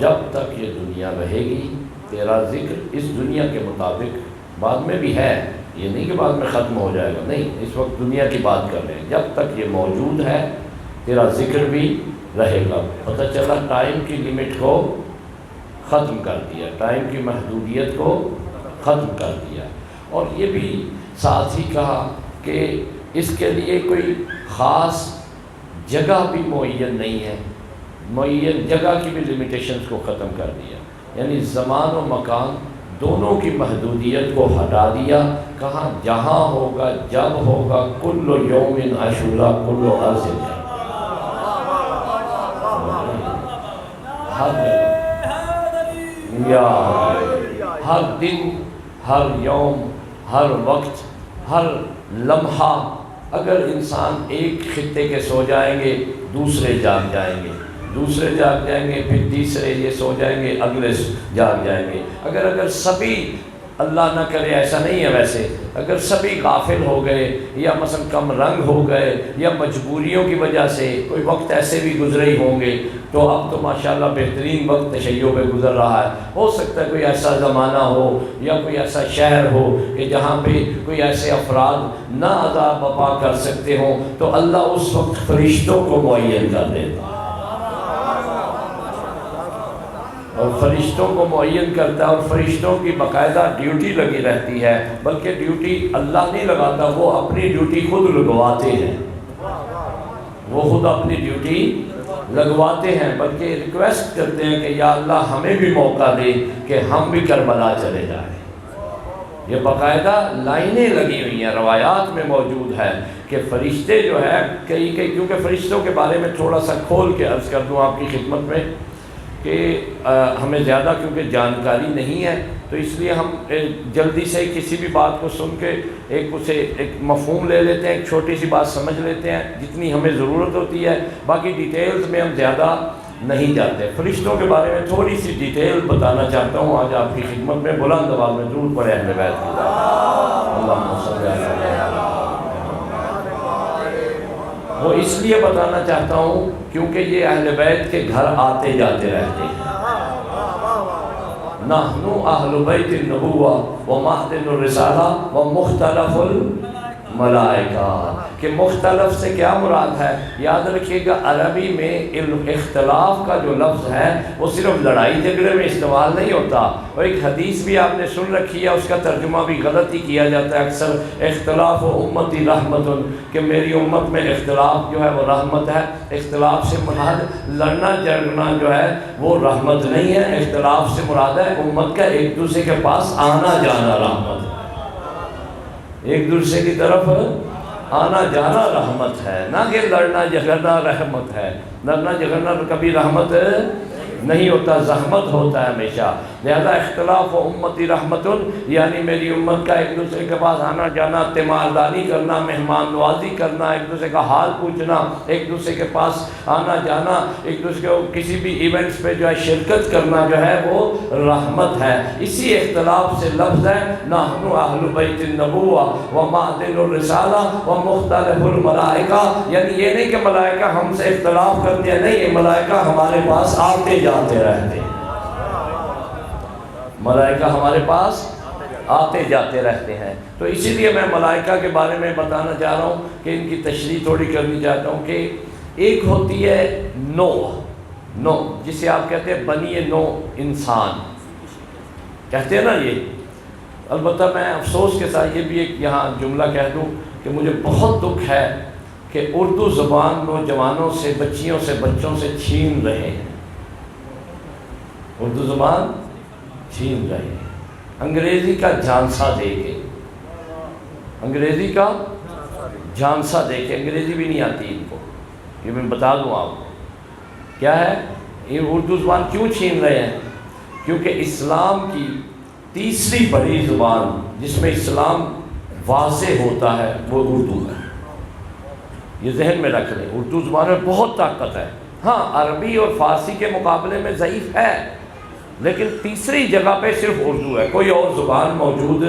جب تک یہ دنیا رہے گی تیرا ذکر اس دنیا کے مطابق، بعد میں بھی ہے، یہ نہیں کہ بعد میں ختم ہو جائے گا، نہیں، اس وقت دنیا کی بات کر رہے ہیں، جب تک یہ موجود ہے تیرا ذکر بھی رہے گا۔ پتہ چلا ٹائم کی لمٹ کو ختم کر دیا، ٹائم کی محدودیت کو ختم کر دیا، اور یہ بھی ساتھ ہی کہا کہ اس کے لیے کوئی خاص جگہ بھی معین نہیں ہے، معین جگہ کی بھی لمیٹیشنز کو ختم کر دیا، یعنی زمان و مکان دونوں کی محدودیت کو ہٹا دیا۔ کہاں؟ جہاں ہوگا، جب ہوگا، کل یوم عاشورا کل ارض، ہر دن، ہر یوم، ہر وقت، ہر لمحہ، اگر انسان ایک خطے کے سو جائیں گے دوسرے جاگ جائیں گے، دوسرے جاگ جائیں گے، پھر تیسرے یہ سو جائیں گے، اگلے جاگ جائیں گے۔ اگر سبھی، اللہ نہ کرے ایسا نہیں ہے ویسے، اگر سبھی غافل ہو گئے یا مثلا کم رنگ ہو گئے یا مجبوریوں کی وجہ سے کوئی وقت ایسے بھی گزرے ہی ہوں گے، تو اب تو ماشاءاللہ بہترین وقت تشیع پہ گزر رہا ہے۔ ہو سکتا ہے کوئی ایسا زمانہ ہو یا کوئی ایسا شہر ہو کہ جہاں پہ کوئی ایسے افراد نہ عذاب وبا کر سکتے ہوں، تو اللہ اس وقت فرشتوں کو معین کر دیتا، اور فرشتوں کو معین کرتا ہے، اور فرشتوں کی باقاعدہ ڈیوٹی لگی رہتی ہے، بلکہ ڈیوٹی اللہ نہیں لگاتا، وہ اپنی ڈیوٹی خود لگواتے ہیں، وہ خود اپنی ڈیوٹی لگواتے ہیں، بلکہ ریکویسٹ کرتے ہیں کہ یا اللہ ہمیں بھی موقع دے کہ ہم بھی کربلا چلے جائیں۔ یہ باقاعدہ لائنیں لگی ہوئی ہیں، روایات میں موجود ہے کہ فرشتے جو ہے کئی کیونکہ فرشتوں کے بارے میں تھوڑا سا کھول کے عرض کر دوں آپ کی خدمت میں کہ ہمیں زیادہ کیونکہ جانکاری نہیں ہے، تو اس لیے ہم جلدی سے کسی بھی بات کو سن کے اسے ایک مفہوم لے لیتے ہیں، ایک چھوٹی سی بات سمجھ لیتے ہیں جتنی ہمیں ضرورت ہوتی ہے، باقی ڈیٹیلز میں ہم زیادہ نہیں جاتے۔ فرشتوں کے بارے میں تھوڑی سی ڈیٹیل بتانا چاہتا ہوں آج آپ کی خدمت میں، بلند آواز میں درود پڑھے اہل بیت کی ذات، اللہم صلی علی محمد۔ وہ اس لیے بتانا چاہتا ہوں کیونکہ یہ اہل بیت کے گھر آتے جاتے رہتے ہیں۔ نحن اہل بیت النبوہ ومعدن الرسالہ ومختلف الملائکہ، کہ مختلف سے کیا مراد ہے؟ یاد رکھیے گا عربی میں اختلاف کا جو لفظ ہے وہ صرف لڑائی جھگڑے میں استعمال نہیں ہوتا، اور ایک حدیث بھی آپ نے سن رکھی ہے، اس کا ترجمہ بھی غلط ہی کیا جاتا ہے اکثر، اختلاف و امتی رحمت، کہ میری امت میں اختلاف جو ہے وہ رحمت ہے۔ اختلاف سے مراد لڑنا جھگڑنا جو ہے وہ رحمت نہیں ہے، اختلاف سے مراد ہے امت کا ایک دوسرے کے پاس آنا جانا رحمت ہے، ایک دوسرے کی طرف آنا جانا رحمت ہے، نہ کہ لڑنا جھگڑنا رحمت ہے۔ لڑنا جھگڑنا کبھی رحمت نہیں ہوتا، زحمت ہوتا ہے ہمیشہ۔ لہذا اختلاف و امتی رحمت، یعنی میری امت کا ایک دوسرے کے پاس آنا جانا، تیمارداری کرنا، مہمان نوازی کرنا، ایک دوسرے کا حال پوچھنا، ایک دوسرے کے پاس آنا جانا، ایک دوسرے کو کسی بھی ایونٹس پہ جو ہے شرکت کرنا جو ہے وہ رحمت ہے۔ اسی اختلاف سے لفظ ہے نحن اہل بیت النبوہ ومعدن الرسالہ ومختلف الملائکہ، یعنی یہ نہیں کہ ملائکہ ہم سے اختلاف کرتے ہیں، نہیں، یہ ملائکہ ہمارے پاس آتے جاتے رہتے ہیں، ملائکہ ہمارے پاس آتے جاتے رہتے ہیں۔ تو اسی لیے میں ملائکہ کے بارے میں بتانا چاہ رہا ہوں کہ ان کی تشریح تھوڑی کرنی چاہتا ہوں کہ ایک ہوتی ہے نوح، جسے آپ کہتے ہیں بنی نوح، انسان کہتے ہیں نا یہ۔ البتہ میں افسوس کے ساتھ یہ بھی ایک یہاں جملہ کہہ دوں کہ مجھے بہت دکھ ہے کہ اردو زبان نوجوانوں سے، بچیوں سے، بچوں سے چھین رہے ہیں، اردو زبان چھین رہے ہیں، انگریزی کا جھانسا دے کے، انگریزی کا جھانسا دے کے، انگریزی بھی نہیں آتی ان کو، یہ میں بتا دوں آپ کو کیا ہے یہ اردو زبان کیوں چھین رہے ہیں۔ کیونکہ اسلام کی تیسری بڑی زبان جس میں اسلام واضح ہوتا ہے وہ اردو ہے، یہ ذہن میں رکھ لیں، اردو زبان میں بہت طاقت ہے۔ ہاں عربی اور فارسی کے مقابلے میں ضعیف ہے، لیکن تیسری جگہ پہ صرف اردو ہے، کوئی اور زبان موجود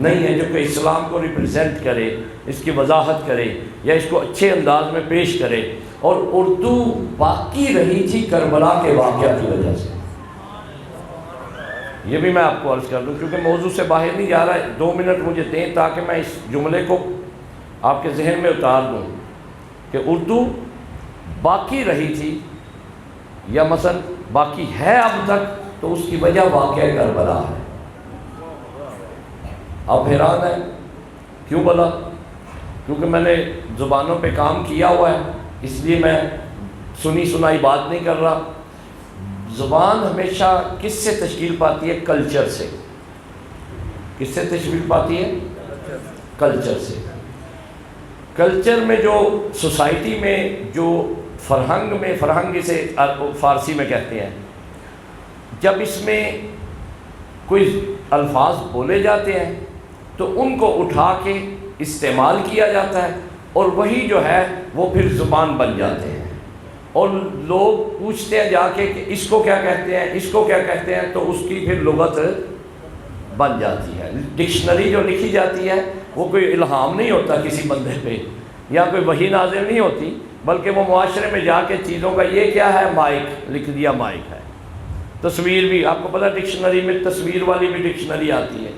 نہیں ہے جو کہ اسلام کو ریپرزینٹ کرے، اس کی وضاحت کرے یا اس کو اچھے انداز میں پیش کرے۔ اور اردو باقی رہی تھی کربلا کے واقعہ کی وجہ سے، یہ بھی میں آپ کو عرض کر دوں، کیونکہ موضوع سے باہر نہیں جا رہا ہے، 2 منٹ مجھے دیں تاکہ میں اس جملے کو آپ کے ذہن میں اتار دوں کہ اردو باقی رہی تھی یا مثلا باقی ہے اب تک، تو اس کی وجہ واقعہ کربلا ہے۔ آپ حیران ہیں کیوں بلا؟ کیونکہ میں نے زبانوں پہ کام کیا ہوا ہے، اس لیے میں سنی سنائی بات نہیں کر رہا۔ زبان ہمیشہ کس سے تشکیل پاتی ہے؟ کلچر سے۔ کس سے تشکیل پاتی ہے؟ کلچر سے۔ کلچر میں جو سوسائٹی میں جو فرہنگ اسے فارسی میں کہتے ہیں، جب اس میں کوئی الفاظ بولے جاتے ہیں تو ان کو اٹھا کے استعمال کیا جاتا ہے، اور وہی جو ہے وہ پھر زبان بن جاتے ہیں، اور لوگ پوچھتے ہیں جا کے کہ اس کو کیا کہتے ہیں، اس کو کیا کہتے ہیں، تو اس کی پھر لغت بن جاتی ہے۔ ڈکشنری جو لکھی جاتی ہے وہ کوئی الہام نہیں ہوتا کسی بندے پہ، یا کوئی وحی نازل نہیں ہوتی، بلکہ وہ معاشرے میں جا کے چیزوں کا یہ کیا ہے، مائک لکھ دیا، مائک ہے۔ تصویر بھی آپ کو پتہ، ڈکشنری میں تصویر والی بھی ڈکشنری آتی ہے،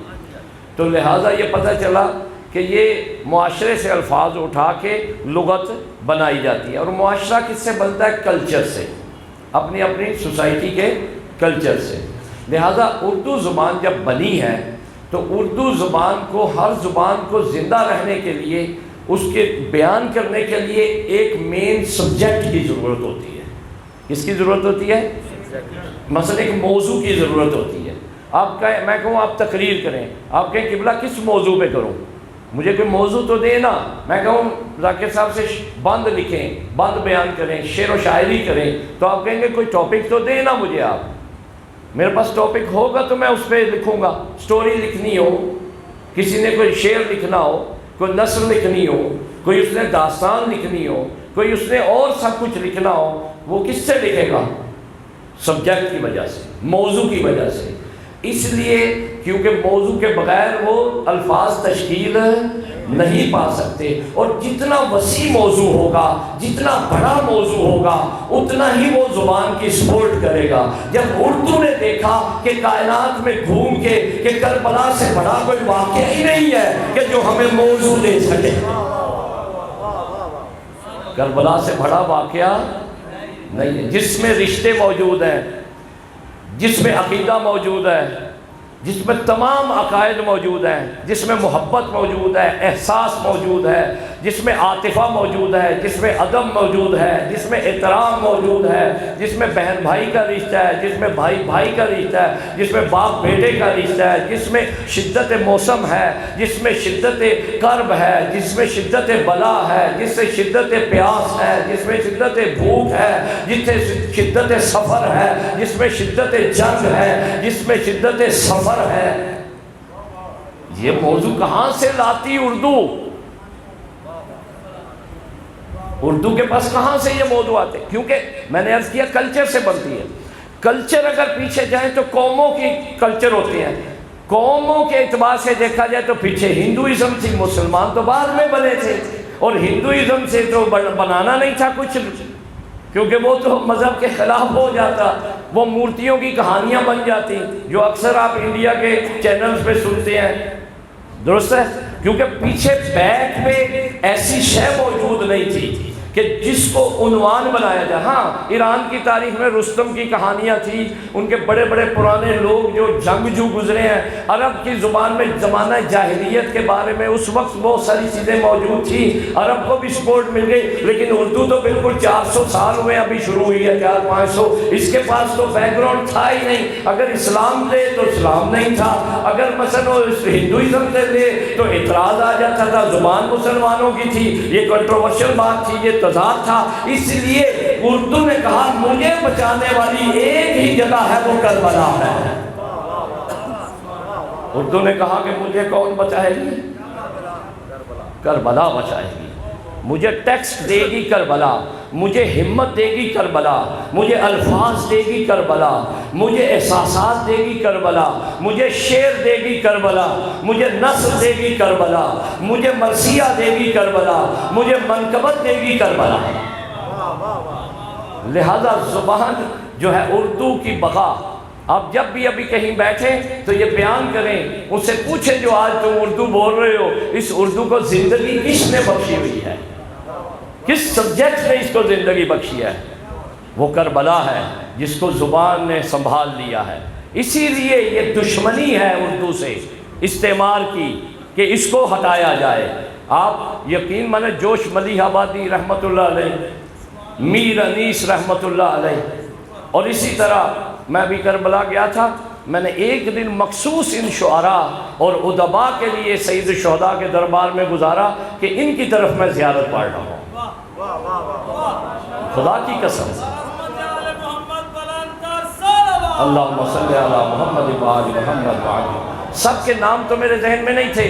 تو لہٰذا یہ پتہ چلا کہ یہ معاشرے سے الفاظ اٹھا کے لغت بنائی جاتی ہے، اور معاشرہ کس سے بنتا ہے؟ کلچر سے، اپنی اپنی سوسائٹی کے کلچر سے۔ لہٰذا اردو زبان جب بنی ہے تو اردو زبان کو، ہر زبان کو زندہ رہنے کے لیے، اس کے بیان کرنے کے لیے ایک مین سبجیکٹ کی ضرورت ہوتی ہے۔ کس کی ضرورت ہوتی ہے؟ مثلا ایک موضوع کی ضرورت ہوتی ہے۔ میں کہوں آپ تقریر کریں، آپ کہیں قبلہ کس موضوع پہ کروں؟ مجھے کوئی موضوع تو دے نا۔ میں کہوں ذاکر صاحب سے بند لکھیں، بند بیان کریں، شعر و شاعری کریں، تو آپ کہیں گے کوئی ٹاپک تو دے نا مجھے آپ۔ میرے پاس ٹاپک ہوگا تو میں اس پہ لکھوں گا۔ سٹوری لکھنی ہو، کسی نے کوئی شعر لکھنا ہو، کوئی نثر لکھنی ہو، کوئی اس نے داستان لکھنی ہو، کوئی اس نے اور سب کچھ لکھنا ہو، وہ کس سے لکھے گا؟ سبجیکٹ کی وجہ سے، موضوع کی وجہ سے۔ اس لیے کیونکہ موضوع کے بغیر وہ الفاظ تشکیل نہیں پا سکتے، اور جتنا وسیع موضوع ہوگا، جتنا بڑا موضوع ہوگا، اتنا ہی وہ زبان کی سپورٹ کرے گا۔ جب اردو نے دیکھا کہ کائنات میں گھوم کے کہ کربلا سے بڑا کوئی واقعہ ہی نہیں ہے کہ جو ہمیں موضوع دے سکے، کربلا سے بڑا واقعہ نہیں ہے، جس میں رشتے موجود ہیں، جس میں عقیدہ موجود ہے، جس میں تمام عقائد موجود ہیں، جس میں محبت موجود ہے، احساس موجود ہے، جس میں عاطفہ موجود ہے، جس میں ادب موجود ہے، جس میں احترام موجود ہے، جس میں بہن بھائی کا رشتہ ہے، جس میں بھائی بھائی کا رشتہ ہے، جس میں باپ بیٹے کا رشتہ ہے، جس میں شدت موسم ہے، جس میں شدت کرب ہے، جس میں شدت بلا ہے، جس سے شدت پیاس ہے، جس میں شدت بھوک ہے، جس سے شدت سفر ہے، جس میں شدت جنگ ہے، جس میں شدت سفر ہے۔ یہ موضوع کہاں سے لاتی اردو؟ اردو کے پاس کہاں سے یہ موضوع آتے؟ کیونکہ میں نے عرض کیا کلچر سے بنتی ہے۔ کلچر اگر پیچھے جائیں تو قوموں کی کلچر ہوتے ہیں، قوموں کے اعتبار سے دیکھا جائے تو پیچھے ہندوازم تھی، مسلمان تو بعد میں بنے تھے، اور ہندوازم سے تو بنانا نہیں تھا کچھ، کیونکہ وہ تو مذہب کے خلاف ہو جاتا، وہ مورتیوں کی کہانیاں بن جاتی جو اکثر آپ انڈیا کے چینلز پہ سنتے ہیں، درست ہے؟ کیونکہ پیچھے بیک میں ایسی شے موجود نہیں تھی کہ جس کو عنوان بنایا جائے۔ ہاں، ایران کی تاریخ میں رستم کی کہانیاں تھیں، ان کے بڑے بڑے پرانے لوگ جو جنگجو گزرے ہیں، عرب کی زبان میں زمانہ جاہلیت کے بارے میں اس وقت بہت ساری چیزیں موجود تھیں، عرب کو بھی سپورٹ مل گئی، لیکن اردو تو بالکل 400 سال ہوئے ابھی شروع ہوئی ہے، 400-500، اس کے پاس تو بیک گراؤنڈ تھا ہی نہیں۔ اگر اسلام لے تو اسلام نہیں تھا، اگر مثلا ہندوازم سے لے تو اعتراض آ جاتا تھا، زبان مسلمانوں کی تھی، یہ کنٹروورشل بات تھی، یہ تضاد تھا۔ اس لیے اردو نے کہا مجھے بچانے والی ایک ہی جگہ ہے، وہ کربلا ہے۔ اردو نے کہا کہ مجھے کون بچائے گی؟ کربلا بچائے گی، مجھے ٹیکسٹ دے گی کربلا، مجھے ہمت دے گی کربلا، مجھے الفاظ دے گی کربلا، مجھے احساسات دے گی کربلا، مجھے شعر دے گی کربلا، مجھے نثر دے گی کربلا، مجھے مرثیہ دے گی کربلا، مجھے منقبت دے گی کربلا۔ لہذا زبان جو ہے اردو کی بقا آپ جب بھی ابھی کہیں بیٹھیں تو یہ بیان کریں، ان سے پوچھیں جو آج تم اردو بول رہے ہو، اس اردو کو زندگی کس نے بخشی ہوئی ہے؟ کس سبجیکٹ نے اس کو زندگی بخشی ہے؟ وہ کربلا ہے جس کو زبان نے سنبھال لیا ہے۔ اسی لیے یہ دشمنی ہے اردو سے استعمال کی کہ اس کو ہٹایا جائے۔ آپ یقین مانے جوش ملیح آبادی رحمۃ اللہ علیہ، میر انیس رحمۃ اللہ علیہ، اور اسی طرح میں بھی کربلا گیا تھا، میں نے ایک دن مخصوص ان شعراء اور ادباء کے لیے سید الشہداء کے دربار میں گزارا کہ ان کی طرف میں زیارت پڑھ رہا ہوں، خدا کی قسم۔ اللہم صلی علی محمد وآل محمد وآل۔ سب کے نام تو میرے ذہن میں نہیں تھے،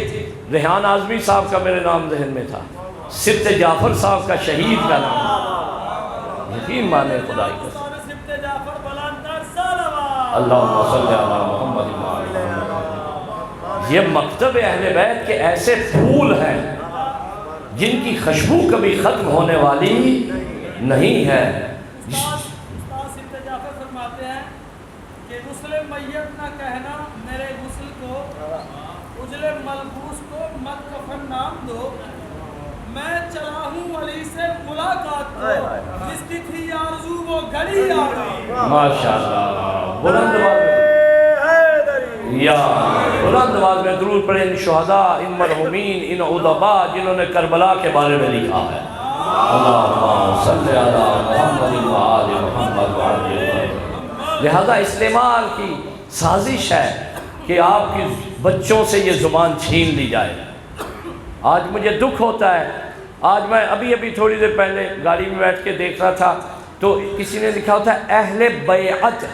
ریحان اعظمی صاحب کا میرے نام ذہن میں تھا، سبط جعفر صاحب کا شہید کا نام، یقین مانے خدا کی قسم۔ اللہم صلی علی محمد وآل محمد۔ یہ مکتب اہل بیت کے ایسے پھول ہیں جن کی خوشبو کبھی ختم ہونے والی نہیں ہے۔ فرماتے ہیں کہ غسل میت نہ کہنا میرے غسل کو، اجلے ملبوس کو مت کفن نام دو، میں چلا ہوں علی سے ملاقات کو، جس کی تھی آرزو وہ گھڑی آ گئی۔ ماشاءاللہ، بلند یا بلند آواز میں درود پڑھیں ان شہداء، ان مرحومین، ان ادباء جنہوں نے کربلا کے بارے میں لکھا ہے۔ اللہم صلی علی محمد وآل محمد وآل۔ لہذا استعمال کی سازش ہے کہ آپ کی بچوں سے یہ زبان چھین لی جائے۔ آج مجھے دکھ ہوتا ہے، آج میں ابھی تھوڑی دیر پہلے گاڑی میں بیٹھ کے دیکھ رہا تھا تو کسی نے لکھا ہوتا ہے اہل بیعت،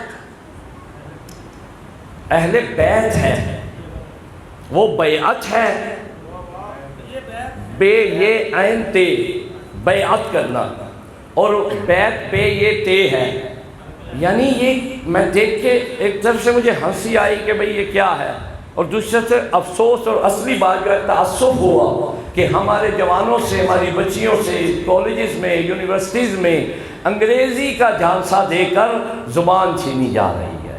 اہل بیت ہے، وہ بیعت ہے، بے یہ عین تے، بیعت کرنا، اور بیت بے یہ تے ہے، یعنی یہ میں دیکھ کے ایک طرف سے مجھے ہنسی آئی کہ بھئی یہ کیا ہے، اور دوسرے سے افسوس اور اصلی بات جو ہے تعصب ہوا کہ ہمارے جوانوں سے، ہماری بچیوں سے کالجز میں، یونیورسٹیز میں انگریزی کا جھانسا دے کر زبان چھینی جا رہی ہے۔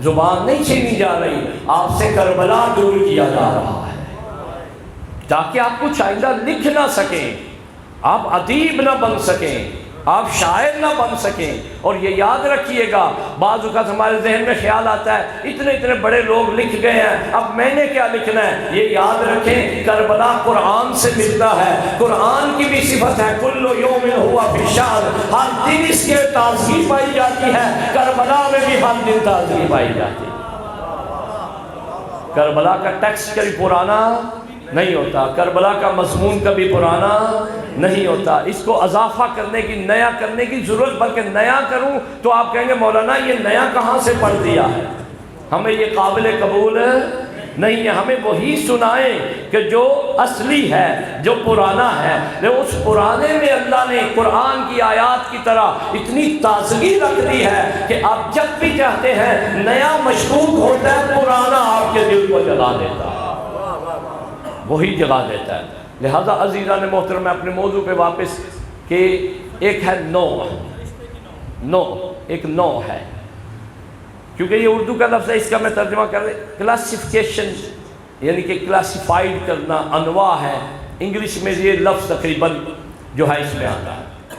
زبان نہیں چھینی جا رہی، آپ سے کربلا دور کیا جا رہا ہے تاکہ آپ کچھ آئندہ لکھ نہ سکیں، آپ ادیب نہ بن سکیں، آپ شاعر نہ بن سکیں۔ اور یہ یاد رکھیے گا، بعض اوقات ہمارے ذہن میں خیال آتا ہے اتنے بڑے لوگ لکھ گئے ہیں، اب میں نے کیا لکھنا ہے؟ یہ یاد رکھیں کربلا قرآن سے ملتا ہے، قرآن کی بھی صفت ہے کل یوم ہوا فی شان، ہر دن اس کے تازگی پائی جاتی ہے، کربلا میں بھی ہر دن تازگی پائی جاتی ہے۔ کربلا کا ٹیکسٹ کبھی پرانا نہیں ہوتا، کربلا کا مضمون کبھی پرانا نہیں ہوتا، اس کو اضافہ کرنے کی، نیا کرنے کی ضرورت، بلکہ نیا کروں تو آپ کہیں گے مولانا یہ نیا کہاں سے پڑھ دیا ہے، ہمیں یہ قابل قبول نہیں ہے۔ ہمیں وہی سنائیں کہ جو اصلی ہے، جو پرانا ہے، اس پرانے میں اللہ نے قرآن کی آیات کی طرح اتنی تازگی رکھ دی ہے کہ آپ جب بھی چاہتے ہیں نیا مشکوک ہوتا ہے، پرانا آپ کے دل کو جلا دیتا ہے، وہی جگہ دیتا ہے۔ لہذا عزیزان محترم، میں اپنے موضوع پہ واپس کہ ایک ہے نو، ایک نو ہے، کیونکہ یہ اردو کا لفظ ہے، اس کا میں ترجمہ کر رہے کلاسیفیکیشن، یعنی کہ کلاسیفائیڈ کرنا، انواع ہے، انگلش میں یہ لفظ تقریباً جو ہے اس میں آتا ہے۔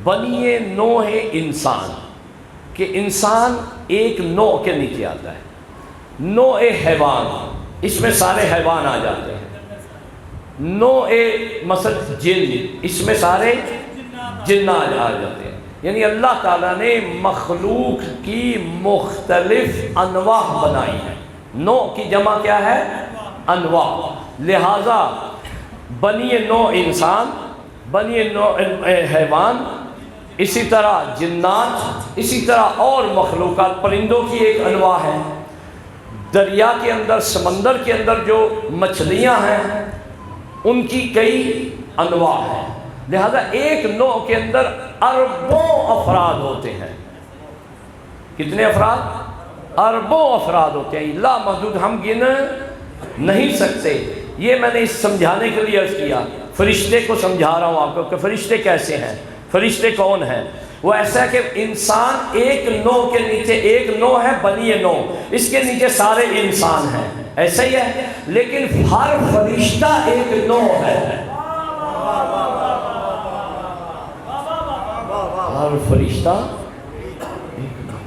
بنی نوع انسان، کہ انسان ایک نوع کے نیچے آتا ہے۔ نوع حیوان، اس میں سارے حیوان آ جاتے ہیں۔ نوع مثلا جن، اس میں سارے جنات آ جاتے ہیں۔ یعنی اللہ تعالیٰ نے مخلوق کی مختلف انواع بنائی ہیں۔ نوع کی جمع کیا ہے؟ انواع۔ لہذا بنی نوع انسان، بنی نوع حیوان، اسی طرح جنات، اسی طرح اور مخلوقات، پرندوں کی ایک انواع ہے۔ دریا کے اندر، سمندر کے اندر جو مچھلیاں ہیں ان کی کئی انواع ہیں۔ لہذا ایک نوع کے اندر اربوں افراد ہوتے ہیں۔ کتنے افراد؟ اربوں افراد ہوتے ہیں، لا محدود، ہم گن نہیں سکتے۔ یہ میں نے اس سمجھانے کے لیے عرض کیا، فرشتے کو سمجھا رہا ہوں آپ کو کہ فرشتے کیسے ہیں، فرشتے کون ہیں۔ وہ ایسا ہے کہ انسان ایک نو کے نیچے، ایک نو ہے بنی نو، اس کے نیچے سارے انسان ہیں، ایسا ہی ہے، لیکن ہر فرشتہ ایک نو ہے، ہر فرشتہ ایک نو۔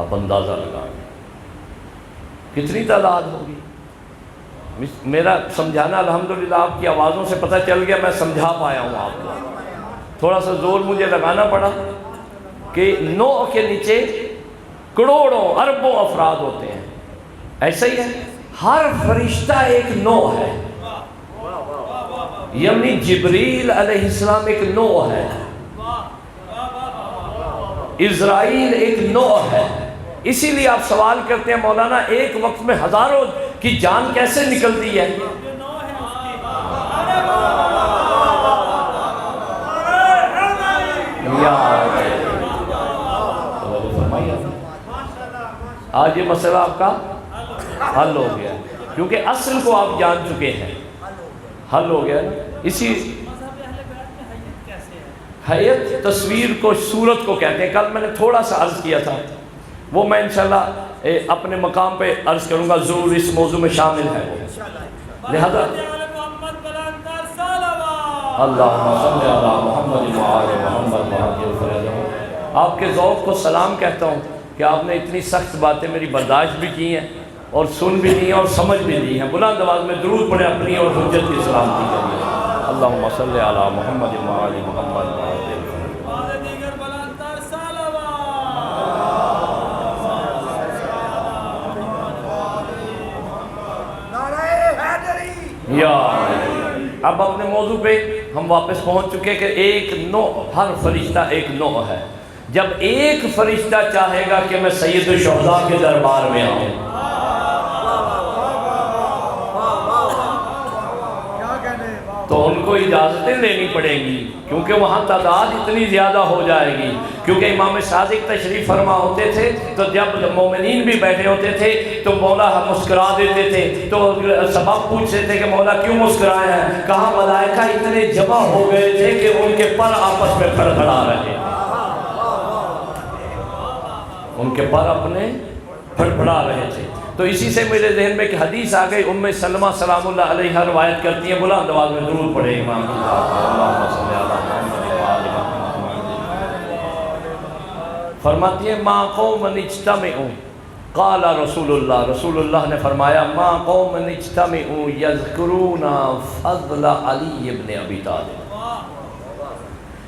آپ اندازہ لگائیں کتنی تعداد ہوگی۔ میرا سمجھانا الحمدللہ آپ کی آوازوں سے پتہ چل گیا، میں سمجھا پایا ہوں آپ کو۔ تھوڑا سا زور مجھے لگانا پڑا کہ نو کے نیچے کروڑوں اربوں افراد ہوتے ہیں، ایسا ہی ہے، ہر فرشتہ ایک نو ہے، یعنی جبریل علیہ السلام ایک نو ہے، اسرائیل ایک نو ہے۔ اسی لیے آپ سوال کرتے ہیں مولانا ایک وقت میں ہزاروں کی جان کیسے نکلتی ہے؟ آج یہ مسئلہ آپ کا حل ہو گیا، کیونکہ اصل کو آپ جان چکے ہیں، حل ہو گیا نا۔ اسی حیت تصویر کو، صورت کو کہتے ہیں۔ کل میں نے تھوڑا سا عرض کیا تھا، وہ میں انشاءاللہ اپنے مقام پہ عرض کروں گا، ضرور اس موضوع میں شامل ہے وہ، لہذا اللہم صلی علی محمد وآل محمد۔ آپ کے ذوق کو سلام کہتا ہوں کہ آپ نے اتنی سخت باتیں میری برداشت بھی کی ہیں اور سن بھی لی ہیں اور سمجھ بھی لی ہیں۔ بلند آواز میں درود پڑھیں اپنی اور حجت کی سلامتی کے لیے۔ اللہم صلی علی محمد وآل محمد۔ یا اب اپنے موضوع پہ ہم واپس پہنچ چکے کہ ایک نو، ہر فرشتہ ایک نو ہے۔ جب ایک فرشتہ چاہے گا کہ میں سید الشہداء کے دربار میں آؤں، تو ان کو اجازتیں لینی پڑیں گی، کیونکہ وہاں تعداد اتنی زیادہ ہو جائے گی۔ کیونکہ امام صادق تشریف فرما ہوتے تھے تو جب مومنین بھی بیٹھے ہوتے تھے تو مولا مسکرا دیتے تھے، تو سبب پوچھتے تھے کہ مولا کیوں مسکرائے ہیں؟ کہا ملائکہ اتنے جمع ہو گئے تھے کہ ان کے پر آپس میں پھڑپھڑا رہے، ان کے پر اپنے پھڑپھڑا رہے تھے۔ تو اسی سے میرے ذہن میں ایک حدیث آ گئی، ام سلمہ سلام اللہ علیہ روایت کرتی ہیں، بلند آواز میں درود پڑھے امام کی فرماتی ہیں ما قوم اجتمعوا، قال رسول اللہ، رسول اللہ نے فرمایا ما قوم اجتمعوا یذکرون فضل علی ابن ابی طالب،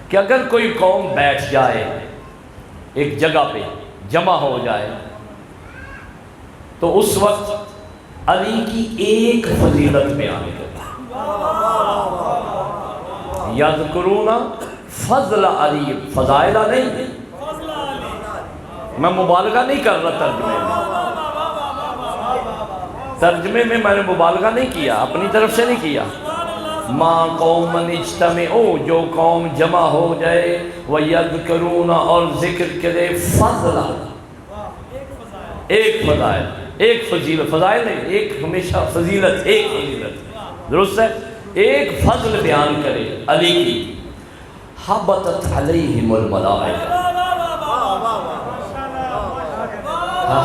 کہ اگر کوئی قوم بیٹھ جائے ایک جگہ پہ جمع ہو جائے تو اس وقت علی کی ایک فضیلت بیان کرے، یذکرون فضل علی، فضائلہ نہیں، میں مبالغہ نہیں کر رہا ترجمے میں میں نے مبالغہ نہیں کیا، اپنی طرف سے نہیں کیا۔ ما قوم اجتمعوا، جو قوم جمع ہو جائے، وَيَذْكَرُونَ، اور ذکر کرے، فضل، ایک فضائل، ایک فضیلت، فضائل نہیں، ایک ہمیشہ فضیلت، ایک فضیلت، درست ہے، ایک فضل بیان کرے علی کی، حبتت علیہم الملائکہ۔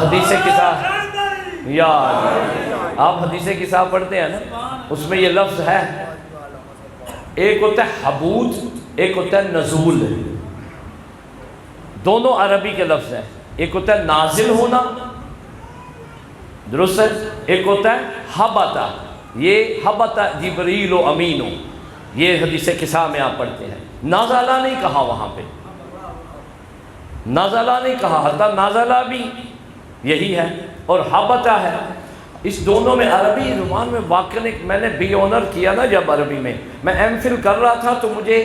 حدیث کتاب، یا آپ حدیث کتاب پڑھتے ہیں نا، اس میں یہ لفظ ہے، ایک ہوتا ہے حبوط، ایک ہوتا ہے نزول، دونوں عربی کے لفظ ہیں۔ ایک ہوتا ہے نازل ہونا، درست ہے، ایک ہوتا ہے حبتا، یہ حبتا جبریل و امین، یہ حدیث قصہ میں آپ پڑھتے ہیں۔ نازلہ نہیں کہا وہاں پہ، نازلہ نہیں کہا، حتی نازلہ بھی یہی ہے اور حبتا ہے، اس دونوں میں عربی زبان میں واقعی میں نے بی آنر کیا نا، جب عربی میں ایم فل کر رہا تھا تو مجھے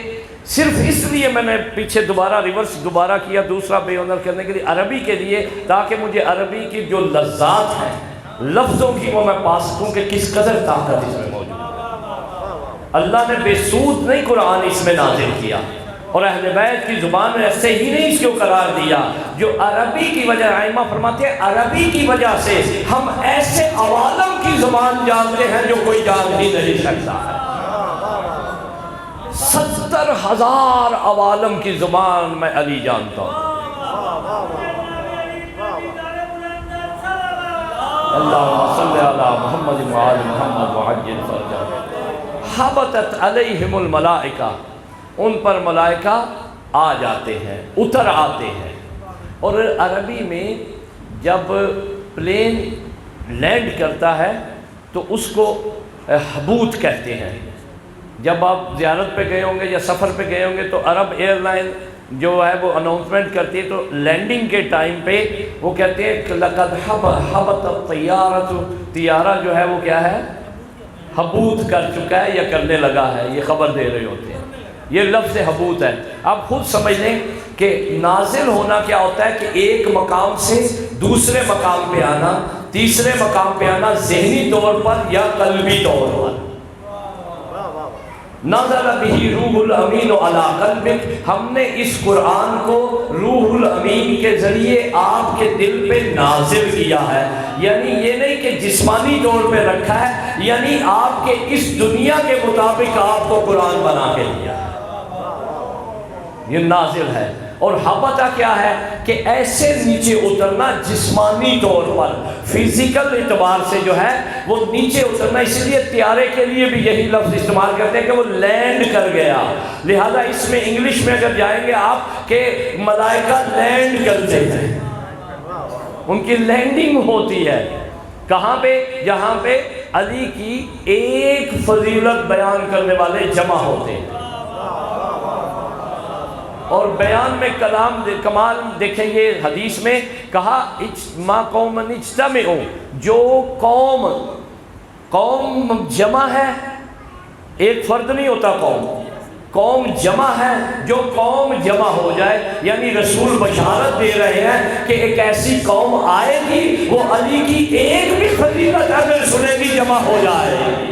صرف اس لیے میں نے پیچھے دوبارہ ریورس دوبارہ کیا دوسرا بے آنر کرنے کے لیے، عربی کے لیے، تاکہ مجھے عربی کی جو لذات ہیں لفظوں کی وہ میں پا سکوں کہ کس قدر طاقت اس میں موجود ہے۔ اللہ نے بے سود نہیں قرآن اس میں نازل کیا، اور اہل بیت کی زبان میں ایسے ہی نہیں اس کو قرار دیا، جو عربی کی وجہ، ائمہ فرماتے ہیں عربی کی وجہ سے ہم ایسے عوالم کی زبان جانتے ہیں جو کوئی جان ہی نہیں سکتا ہے۔ 70 70,000 عوالم کی زبان میں علی جانتا ہوں۔ اللہم صلی علی محمد وآل محمد وعجل فرجہ۔ حبتت علیہم الملائکہ، ان پر ملائکہ آ جاتے ہیں، اتر آتے ہیں۔ اور عربی میں جب پلین لینڈ کرتا ہے تو اس کو حبوت کہتے ہیں۔ جب آپ زیارت پہ گئے ہوں گے یا سفر پہ گئے ہوں گے تو عرب ایئر لائن جو ہے وہ اناؤنسمنٹ کرتی ہے، تو لینڈنگ کے ٹائم پہ وہ کہتے ہیں کہ لقد حبت الطیارۃ، طیارہ جو ہے وہ کیا ہے، حبوت کر چکا ہے یا کرنے لگا ہے، یہ خبر دے رہے ہوتے ہیں۔ یہ لفظ حبوت ہے۔ آپ خود سمجھ لیں کہ نازل ہونا کیا ہوتا ہے کہ ایک مقام سے دوسرے مقام پہ آنا، تیسرے مقام پہ آنا، ذہنی طور پر یا قلبی طور پر۔ نزل بہ روح الامین علی قلبک، ہم نے اس قرآن کو روح الامین کے ذریعے آپ کے دل پہ نازل کیا ہے۔ یعنی یہ نہیں کہ جسمانی طور پہ رکھا ہے، یعنی آپ کے اس دنیا کے مطابق آپ کو قرآن بنا کے دیا ہے، یہ نازل ہے۔ اور حبتہ کیا ہے کہ ایسے نیچے اترنا، جسمانی طور پر فزیکل اعتبار سے جو ہے وہ نیچے اترنا۔ اس لیے طیارے کے لیے بھی یہی لفظ استعمال کرتے ہیں کہ وہ لینڈ کر گیا۔ لہذا اس میں انگلش میں اگر جائیں گے آپ کہ ملائکہ لینڈ کرتے ہیں، ان کی لینڈنگ ہوتی ہے۔ کہاں پہ؟ جہاں پہ علی کی ایک فضیلت بیان کرنے والے جمع ہوتے ہیں۔ اور بیان میں کمال دیکھیں گے، حدیث میں کہا ما قوم اجتمعوا، جو قوم جمع ہے، ایک فرد نہیں ہوتا، قوم جمع ہے، جو قوم جمع ہو جائے، یعنی رسول بشارت دے رہے ہیں کہ ایک ایسی قوم آئے گی وہ علی کی ایک بھی فضیلت اگر سنے گی جمع ہو جائے گی۔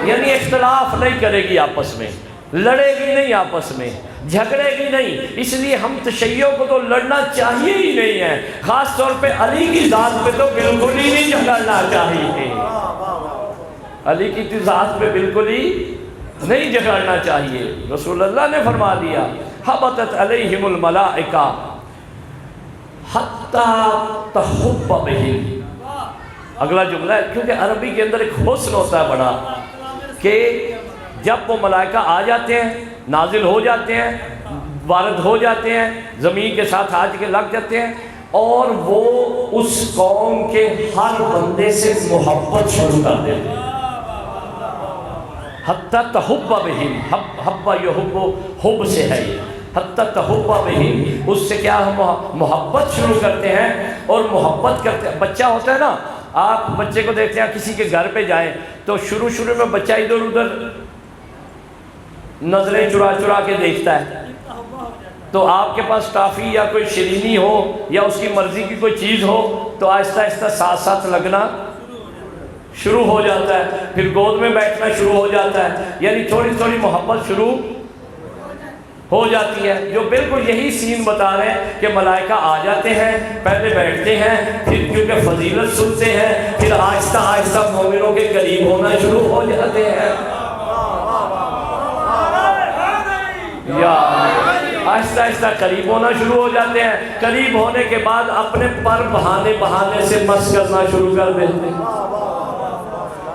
یعنی اختلاف نہیں کرے گی آپس میں، لڑے گی نہیں آپس میں، جھگڑے گی نہیں۔ اس لیے ہم تشیع کو تو لڑنا چاہیے ہی نہیں ہے، خاص طور پہ علی کی ذات پہ تو بالکل ہی نہیں جھگڑنا چاہیے، علی کی ذات پہ بالکل ہی نہیں جھگڑنا چاہیے۔ رسول اللہ نے فرما دیا حبتت علیہم الملائکہ حتی تحب بہم۔ اگلا جملہ ہے، کیونکہ عربی کے اندر ایک حسن ہوتا ہے بڑا، کہ جب وہ ملائکہ آ جاتے ہیں، نازل ہو جاتے ہیں، وارد ہو جاتے ہیں، زمین کے ساتھ آج کے لگ جاتے ہیں، اور وہ اس قوم کے ہر بندے سے محبت شروع کر دیتے ہیں۔ حتی تحب بہم، حب یحب، حب سے ہے یہ، حتی تحب بہم، اس سے کیا ہم محبت شروع کرتے ہیں۔ اور محبت کرتے ہیں، بچہ ہوتا ہے نا، آپ بچے کو دیکھتے ہیں، کسی کے گھر پہ جائیں تو شروع میں بچہ ادھر ادھر نظریں چرا کے دیکھتا ہے، تو آپ کے پاس ٹافی یا کوئی شیرینی ہو یا اس کی مرضی کی کوئی چیز ہو تو آہستہ آہستہ ساتھ ساتھ لگنا شروع ہو جاتا ہے، پھر گود میں بیٹھنا شروع ہو جاتا ہے، یعنی تھوڑی تھوڑی محبت شروع ہو جاتی ہے۔ جو بالکل یہی سین بتا رہے ہیں کہ ملائکہ آ جاتے ہیں، پہلے بیٹھتے ہیں، پھر کیونکہ فضیلت سنتے ہیں، پھر آہستہ آہستہ مومنوں کے قریب ہونا شروع ہو جاتے ہیں، یا آہستہ آہستہ قریب ہونا شروع ہو جاتے ہیں۔ قریب ہونے کے بعد اپنے پر بہانے سے مس کرنا شروع کر دیتے ہیں،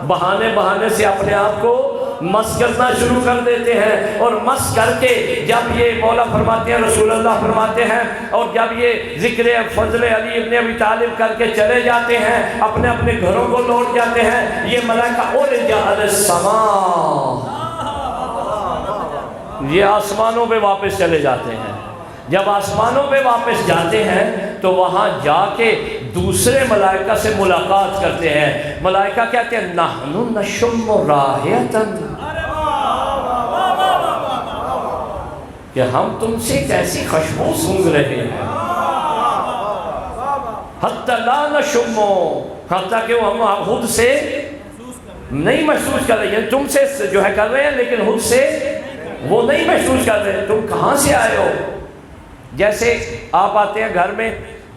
بہانے سے اپنے آپ کو مس کرنا شروع کر دیتے ہیں، اور مس کر کے جب یہ مولا فرماتے ہیں، رسول اللہ فرماتے ہیں، اور جب یہ ذکر فضل علی ابن ابی طالب کر کے چلے جاتے ہیں، اپنے اپنے گھروں کو لوٹ جاتے ہیں، یہ ملائکہ اورجا علی السماء، یہ آسمانوں پہ واپس چلے جاتے ہیں۔ جب آسمانوں پہ واپس جاتے ہیں تو وہاں جا کے دوسرے ملائکہ سے ملاقات کرتے ہیں۔ ملائکہ کہتے ہیں نحن نشم رائحۃ، کہ ہم تم سے ایک ایسی خوشبو سونگھ رہے ہیں، حتی لا نشم، حتیٰ کہ ہم خود سے نہیں محسوس کر رہے ہیں، تم سے جو ہے کر رہے ہیں لیکن خود سے وہ نہیں محسوس کر رہے، تم کہاں سے آئے ہو؟ جیسے آپ آتے ہیں گھر میں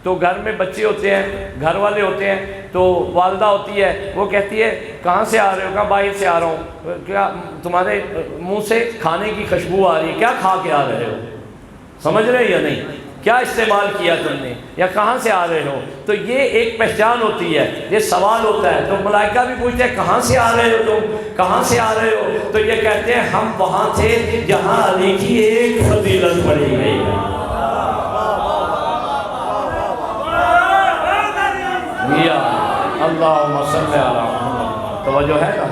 تو گھر میں بچے ہوتے ہیں، گھر والے ہوتے ہیں، تو والدہ ہوتی ہے، وہ کہتی ہے کہاں سے آ رہے ہو؟ کہاں باہر سے آ رہا ہوں۔ کیا تمہارے منہ سے کھانے کی خوشبو آ رہی ہے؟ کیا کھا کے آ رہے ہو؟ سمجھ رہے یا نہیں؟ کیا استعمال کیا تم نے، یا کہاں سے آ رہے ہو؟ تو یہ ایک پہچان ہوتی ہے، یہ سوال ہوتا ہے۔ تو ملائکہ بھی پوچھتے ہیں کہاں سے آ رہے ہو تم، کہاں سے آ رہے ہو؟ تو یہ کہتے ہیں ہم وہاں تھے جہاں علی کی ایک فضیلت پڑھی گئی ہے۔ یا اللہم صلی علی محمد، توجہ ہے نا؟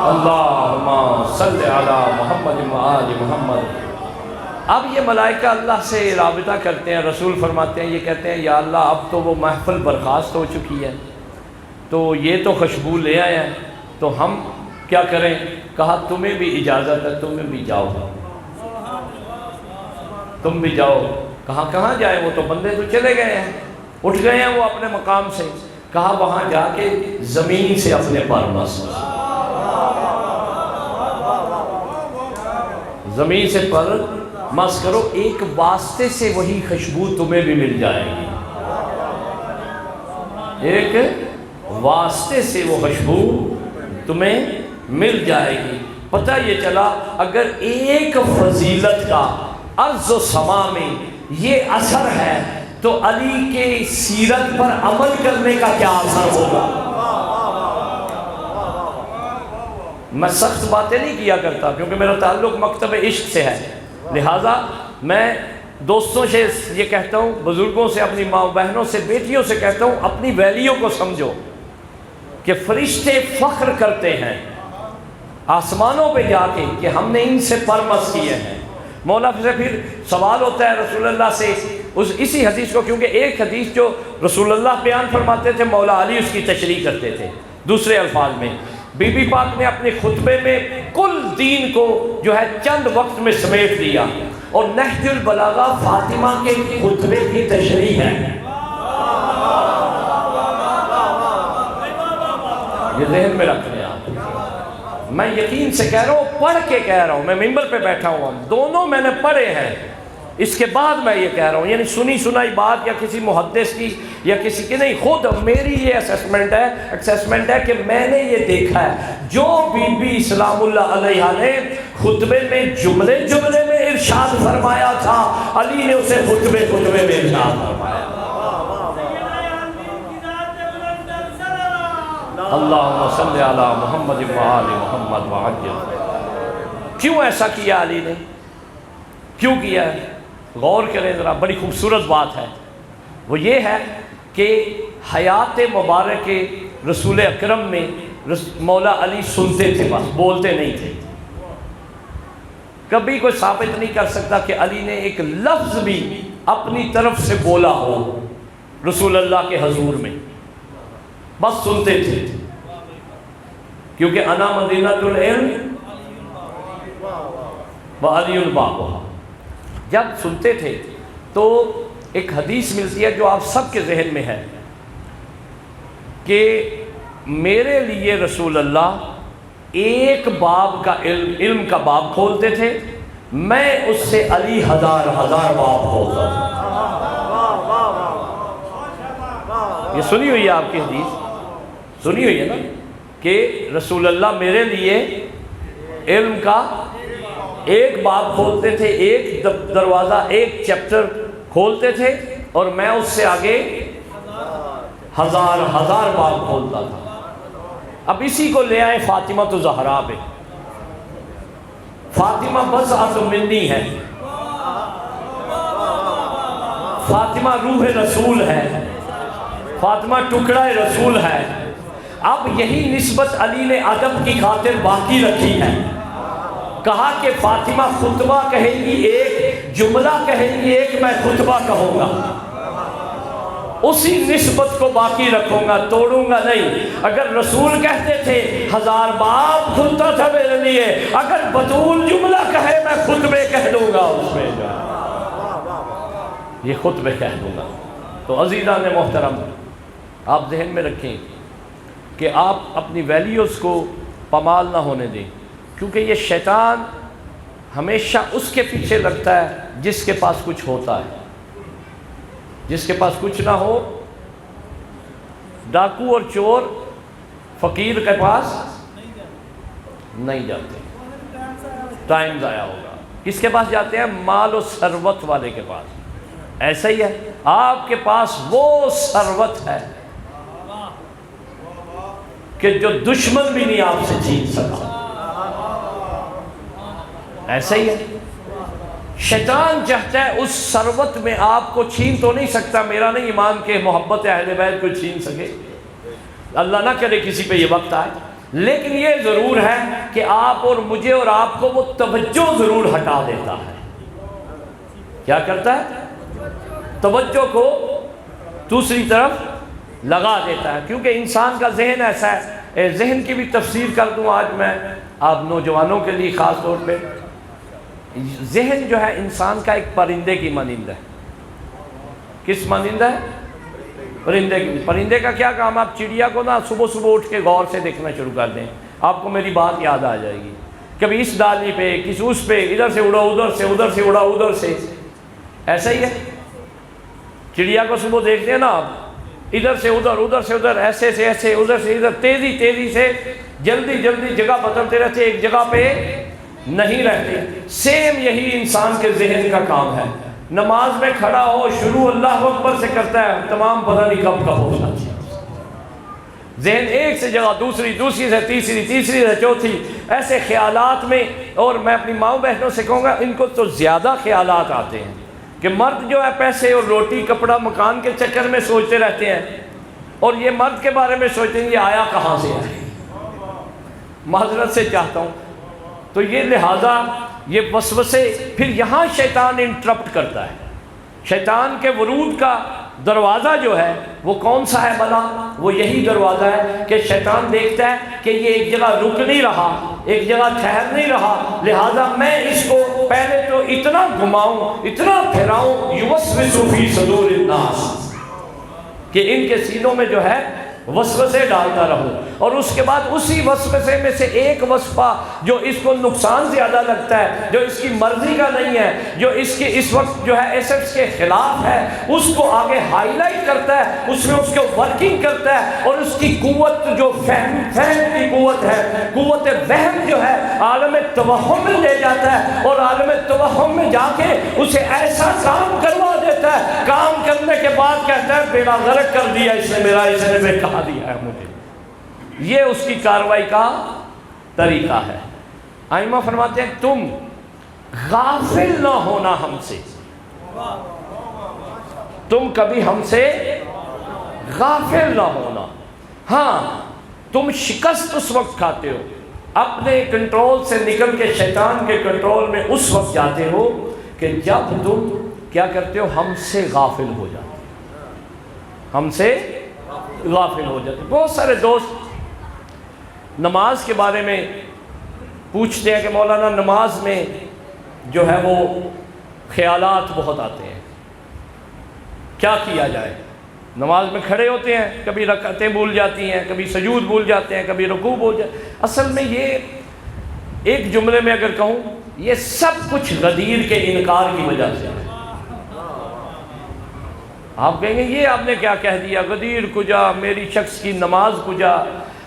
اللہم صلی علی محمد وآل محمد۔ اب یہ ملائکہ اللہ سے رابطہ کرتے ہیں، رسول فرماتے ہیں، یہ کہتے ہیں یا اللہ اب تو وہ محفل برخاست ہو چکی ہے، تو یہ تو خوشبو لے آئے ہیں، تو ہم کیا کریں؟ کہا تمہیں بھی اجازت ہے، تمہیں بھی جاؤ، تم بھی جاؤ۔ کہا کہاں جائیں؟ وہ تو بندے تو چلے گئے ہیں، اٹھ گئے ہیں وہ اپنے مقام سے۔ کہا وہاں جا کے زمین سے اپنے پر مس، زمین سے پر مس کرو، ایک واسطے سے وہی خوشبو تمہیں بھی مل جائے گی، ایک واسطے سے وہ خوشبو تمہیں مل جائے گی۔ پتہ یہ چلا اگر ایک فضیلت کا ارض و سما میں یہ اثر ہے تو علی کے سیرت پر عمل کرنے کا کیا اثر ہوگا۔ میں سخت باتیں نہیں کیا کرتا کیونکہ میرا تعلق مکتب عشق سے ہے، لہٰذا میں دوستوں سے یہ کہتا ہوں، بزرگوں سے، اپنی ماں بہنوں سے، بیٹیوں سے کہتا ہوں اپنی ویلیو کو سمجھو کہ فرشتے فخر کرتے ہیں آسمانوں پہ جا کے کہ ہم نے ان سے پرمس کیے ہیں۔ مولا سے پھر سوال ہوتا ہے رسول اللہ سے اسی حدیث کو، کیونکہ ایک حدیث جو رسول اللہ بیان فرماتے تھے مولا علی اس کی تشریح کرتے تھے دوسرے الفاظ میں۔ بی بی پاک نے اپنے خطبے میں کل دین کو جو ہے چند وقت میں سمیٹ دیا، اور نہج البلاغہ فاطمہ کے خطبے کی تشریح ہے۔ یہ ذہن میں رکھ لیں آپ، میں یقین سے کہہ رہا ہوں، پڑھ کے کہہ رہا ہوں، میں ممبر پہ بیٹھا ہوں، دونوں میں نے پڑھے ہیں، اس کے بعد میں یہ کہہ رہا ہوں، یعنی سنی سنائی بات یا کسی محدث کی یا کسی کی نہیں، خود میری یہ اسیسمنٹ ہے کہ میں نے یہ دیکھا ہے جو بی بی اسلام اللہ علیہ نے خطبے میں جملے میں ارشاد فرمایا تھا، علی نے اسے خطبے میں ارشاد فرمایا۔ اللہم صلی علی محمد وآل محمد وعجل۔ کیوں ایسا کیا علی نے؟ کیوں کیا ہے؟ غور کریں ذرا، بڑی خوبصورت بات ہے۔ وہ یہ ہے کہ حیات مبارک رسول اکرم میں مولا علی سنتے تھے، بس بولتے نہیں تھے۔ کبھی کوئی ثابت نہیں کر سکتا کہ علی نے ایک لفظ بھی اپنی طرف سے بولا ہو رسول اللہ کے حضور میں، بس سنتے تھے، کیونکہ انا مدینۃ العلم وعلی البابھا۔ جب سنتے تھے تو ایک حدیث ملتی ہے جو آپ سب کے ذہن میں ہے کہ میرے لیے رسول اللہ ایک باب کا علم کا باب کھولتے تھے، میں اس سے علی ہزار باب کھولتا تھا۔ یہ سنی ہوئی ہے آپ کی حدیث، سنی ہوئی ہے نا، کہ رسول اللہ میرے لیے علم کا ایک باب کھولتے تھے، ایک دروازہ، ایک چیپٹر کھولتے تھے، اور میں اس سے آگے ہزار باب کھولتا تھا۔ اب اسی کو لے آئے فاطمہ تو زہرا پہ۔ فاطمہ بضعۃ منی ہے، فاطمہ روح رسول ہے، فاطمہ ٹکڑا رسول ہے۔ اب یہی نسبت علی نے ادب کی خاطر باقی رکھی ہے، کہا کہ فاطمہ خطبہ کہیں گی ایک، جملہ کہیں گی ایک، میں خطبہ کہوں گا، اسی نسبت کو باقی رکھوں گا، توڑوں گا نہیں۔ اگر رسول کہتے تھے ہزار باب کھلتا تھا میرے لیے، اگر بطول جملہ کہے میں خطبے کہہ دوں گا، اس میں یہ خطبے کہہ دوں گا۔ تو عزیزان محترم، آپ ذہن میں رکھیں کہ آپ اپنی ویلیوز کو پامال نہ ہونے دیں، کیونکہ یہ شیطان ہمیشہ اس کے پیچھے لگتا ہے جس کے پاس کچھ ہوتا ہے. جس کے پاس کچھ نہ ہو، ڈاکو اور چور فقیر کے پاس نہیں جاتے، ٹائم ضائع ہوگا. کس کے پاس جاتے ہیں؟ مال و ثروت والے کے پاس. ایسا ہی ہے، آپ کے پاس وہ ثروت ہے کہ جو دشمن بھی نہیں آپ سے چھین سکا. ایسا ہی ہے، شیطان چاہتا ہے اس ثروت میں آپ کو چھین تو نہیں سکتا. میرا نہیں ایمان کہ محبت اہل بیت کو چھین سکے، اللہ نہ کرے کسی پہ یہ وقت آئے. لیکن یہ ضرور ہے کہ آپ اور مجھے اور آپ کو وہ توجہ ضرور ہٹا دیتا ہے. کیا کرتا ہے؟ توجہ کو دوسری طرف لگا دیتا ہے. کیونکہ انسان کا ذہن ایسا ہے. ذہن کی بھی تفسیر کر دوں آج میں آپ نوجوانوں کے لیے خاص طور پہ. ذہن جو ہے انسان کا ایک پرندے کی مانند ہے. کس مانند ہے؟ پرندے کی. پرندے کا کیا کام؟ آپ چڑیا کو نا صبح صبح اٹھ کے غور سے دیکھنا شروع کر دیں، آپ کو میری بات یاد آ جائے گی. کبھی اس ڈالی پہ، کسی اس پہ، ادھر سے اڑا ادھر سے، ادھر سے اڑا ادھر سے. ایسا ہی ہے، چڑیا کو صبح دیکھتے ہیں نا آپ، ادھر سے ادھر، ادھر سے ادھر، ایسے سے ایسے، ادھر سے ادھر، تیزی تیزی سے، جلدی جلدی جگہ بدلتے رہتے، ایک جگہ پہ نہیں رہتے. سیم یہی انسان کے ذہن کا کام ہے. نماز میں کھڑا ہو، شروع اللہ اکبر سے کرتا ہے، تمام پتہ نہیں کب کب ہو جاتی ہے. ذہن ایک سے جگہ دوسری، دوسری سے تیسری، تیسری سے چوتھی، ایسے خیالات میں. اور میں اپنی ماؤں بہنوں سے کہوں گا ان کو تو زیادہ خیالات آتے ہیں کہ مرد جو ہے پیسے اور روٹی کپڑا مکان کے چکر میں سوچتے رہتے ہیں، اور یہ مرد کے بارے میں سوچتے ہیں یہ آیا کہاں سے ہے. معذرت سے چاہتا ہوں. تو یہ لہٰذا یہ وسوسے پھر یہاں شیطان انٹرپٹ کرتا ہے. شیطان کے ورود کا دروازہ جو ہے وہ کون سا ہے بلا؟ وہ یہی دروازہ ہے کہ شیطان دیکھتا ہے کہ یہ ایک جگہ رک نہیں رہا، ایک جگہ ٹھہر نہیں رہا، لہٰذا میں اس کو پہلے تو اتنا گھماؤں، اتنا پھیراؤں، یوسوس فی صدور الناس، کہ ان کے سینوں میں جو ہے وسوسے ڈالتا رہوں. اور اس کے بعد اسی وسوسے میں سے ایک وصفہ جو اس کو نقصان زیادہ لگتا ہے، جو اس کی مرضی کا نہیں ہے، جو اس کے اس وقت جو ہے ایسٹس کے خلاف ہے، اس کو آگے ہائی لائٹ کرتا ہے، اس میں اس کو ورکنگ کرتا ہے. اور اس کی قوت جو فہم کی قوت ہے، قوت وہم جو ہے، عالم توہم میں لے جاتا ہے، اور عالم توہم میں جا کے اسے ایسا کام کروا دیتا ہے، کام کرنے کے بعد کہتا ہے بیڑا غرق کر دیا اس نے میرا، اس نے بے کہا دیا ہے مجھے. یہ اس کی کاروائی کا طریقہ ہے. ائمہ فرماتے ہیں تم غافل نہ ہونا ہم سے، تم کبھی ہم سے غافل نہ ہونا. ہاں تم شکست اس وقت کھاتے ہو، اپنے کنٹرول سے نکل کے شیطان کے کنٹرول میں اس وقت جاتے ہو کہ جب تم کیا کرتے ہو؟ ہم سے غافل ہو جاتے، ہم سے غافل ہو جاتے. بہت سارے دوست نماز کے بارے میں پوچھتے ہیں کہ مولانا نماز میں جو ہے وہ خیالات بہت آتے ہیں، کیا کیا جائے؟ نماز میں کھڑے ہوتے ہیں، کبھی رکعتیں بھول جاتی ہیں، کبھی سجود بھول جاتے ہیں، کبھی رکوع بھول جاتے ہیں. اصل میں یہ ایک جملے میں اگر کہوں، یہ سب کچھ غدیر کے انکار کی وجہ سے ہے. آپ کہیں گے یہ آپ نے کیا کہہ دیا، غدیر کجا، میری شخص کی نماز کجا.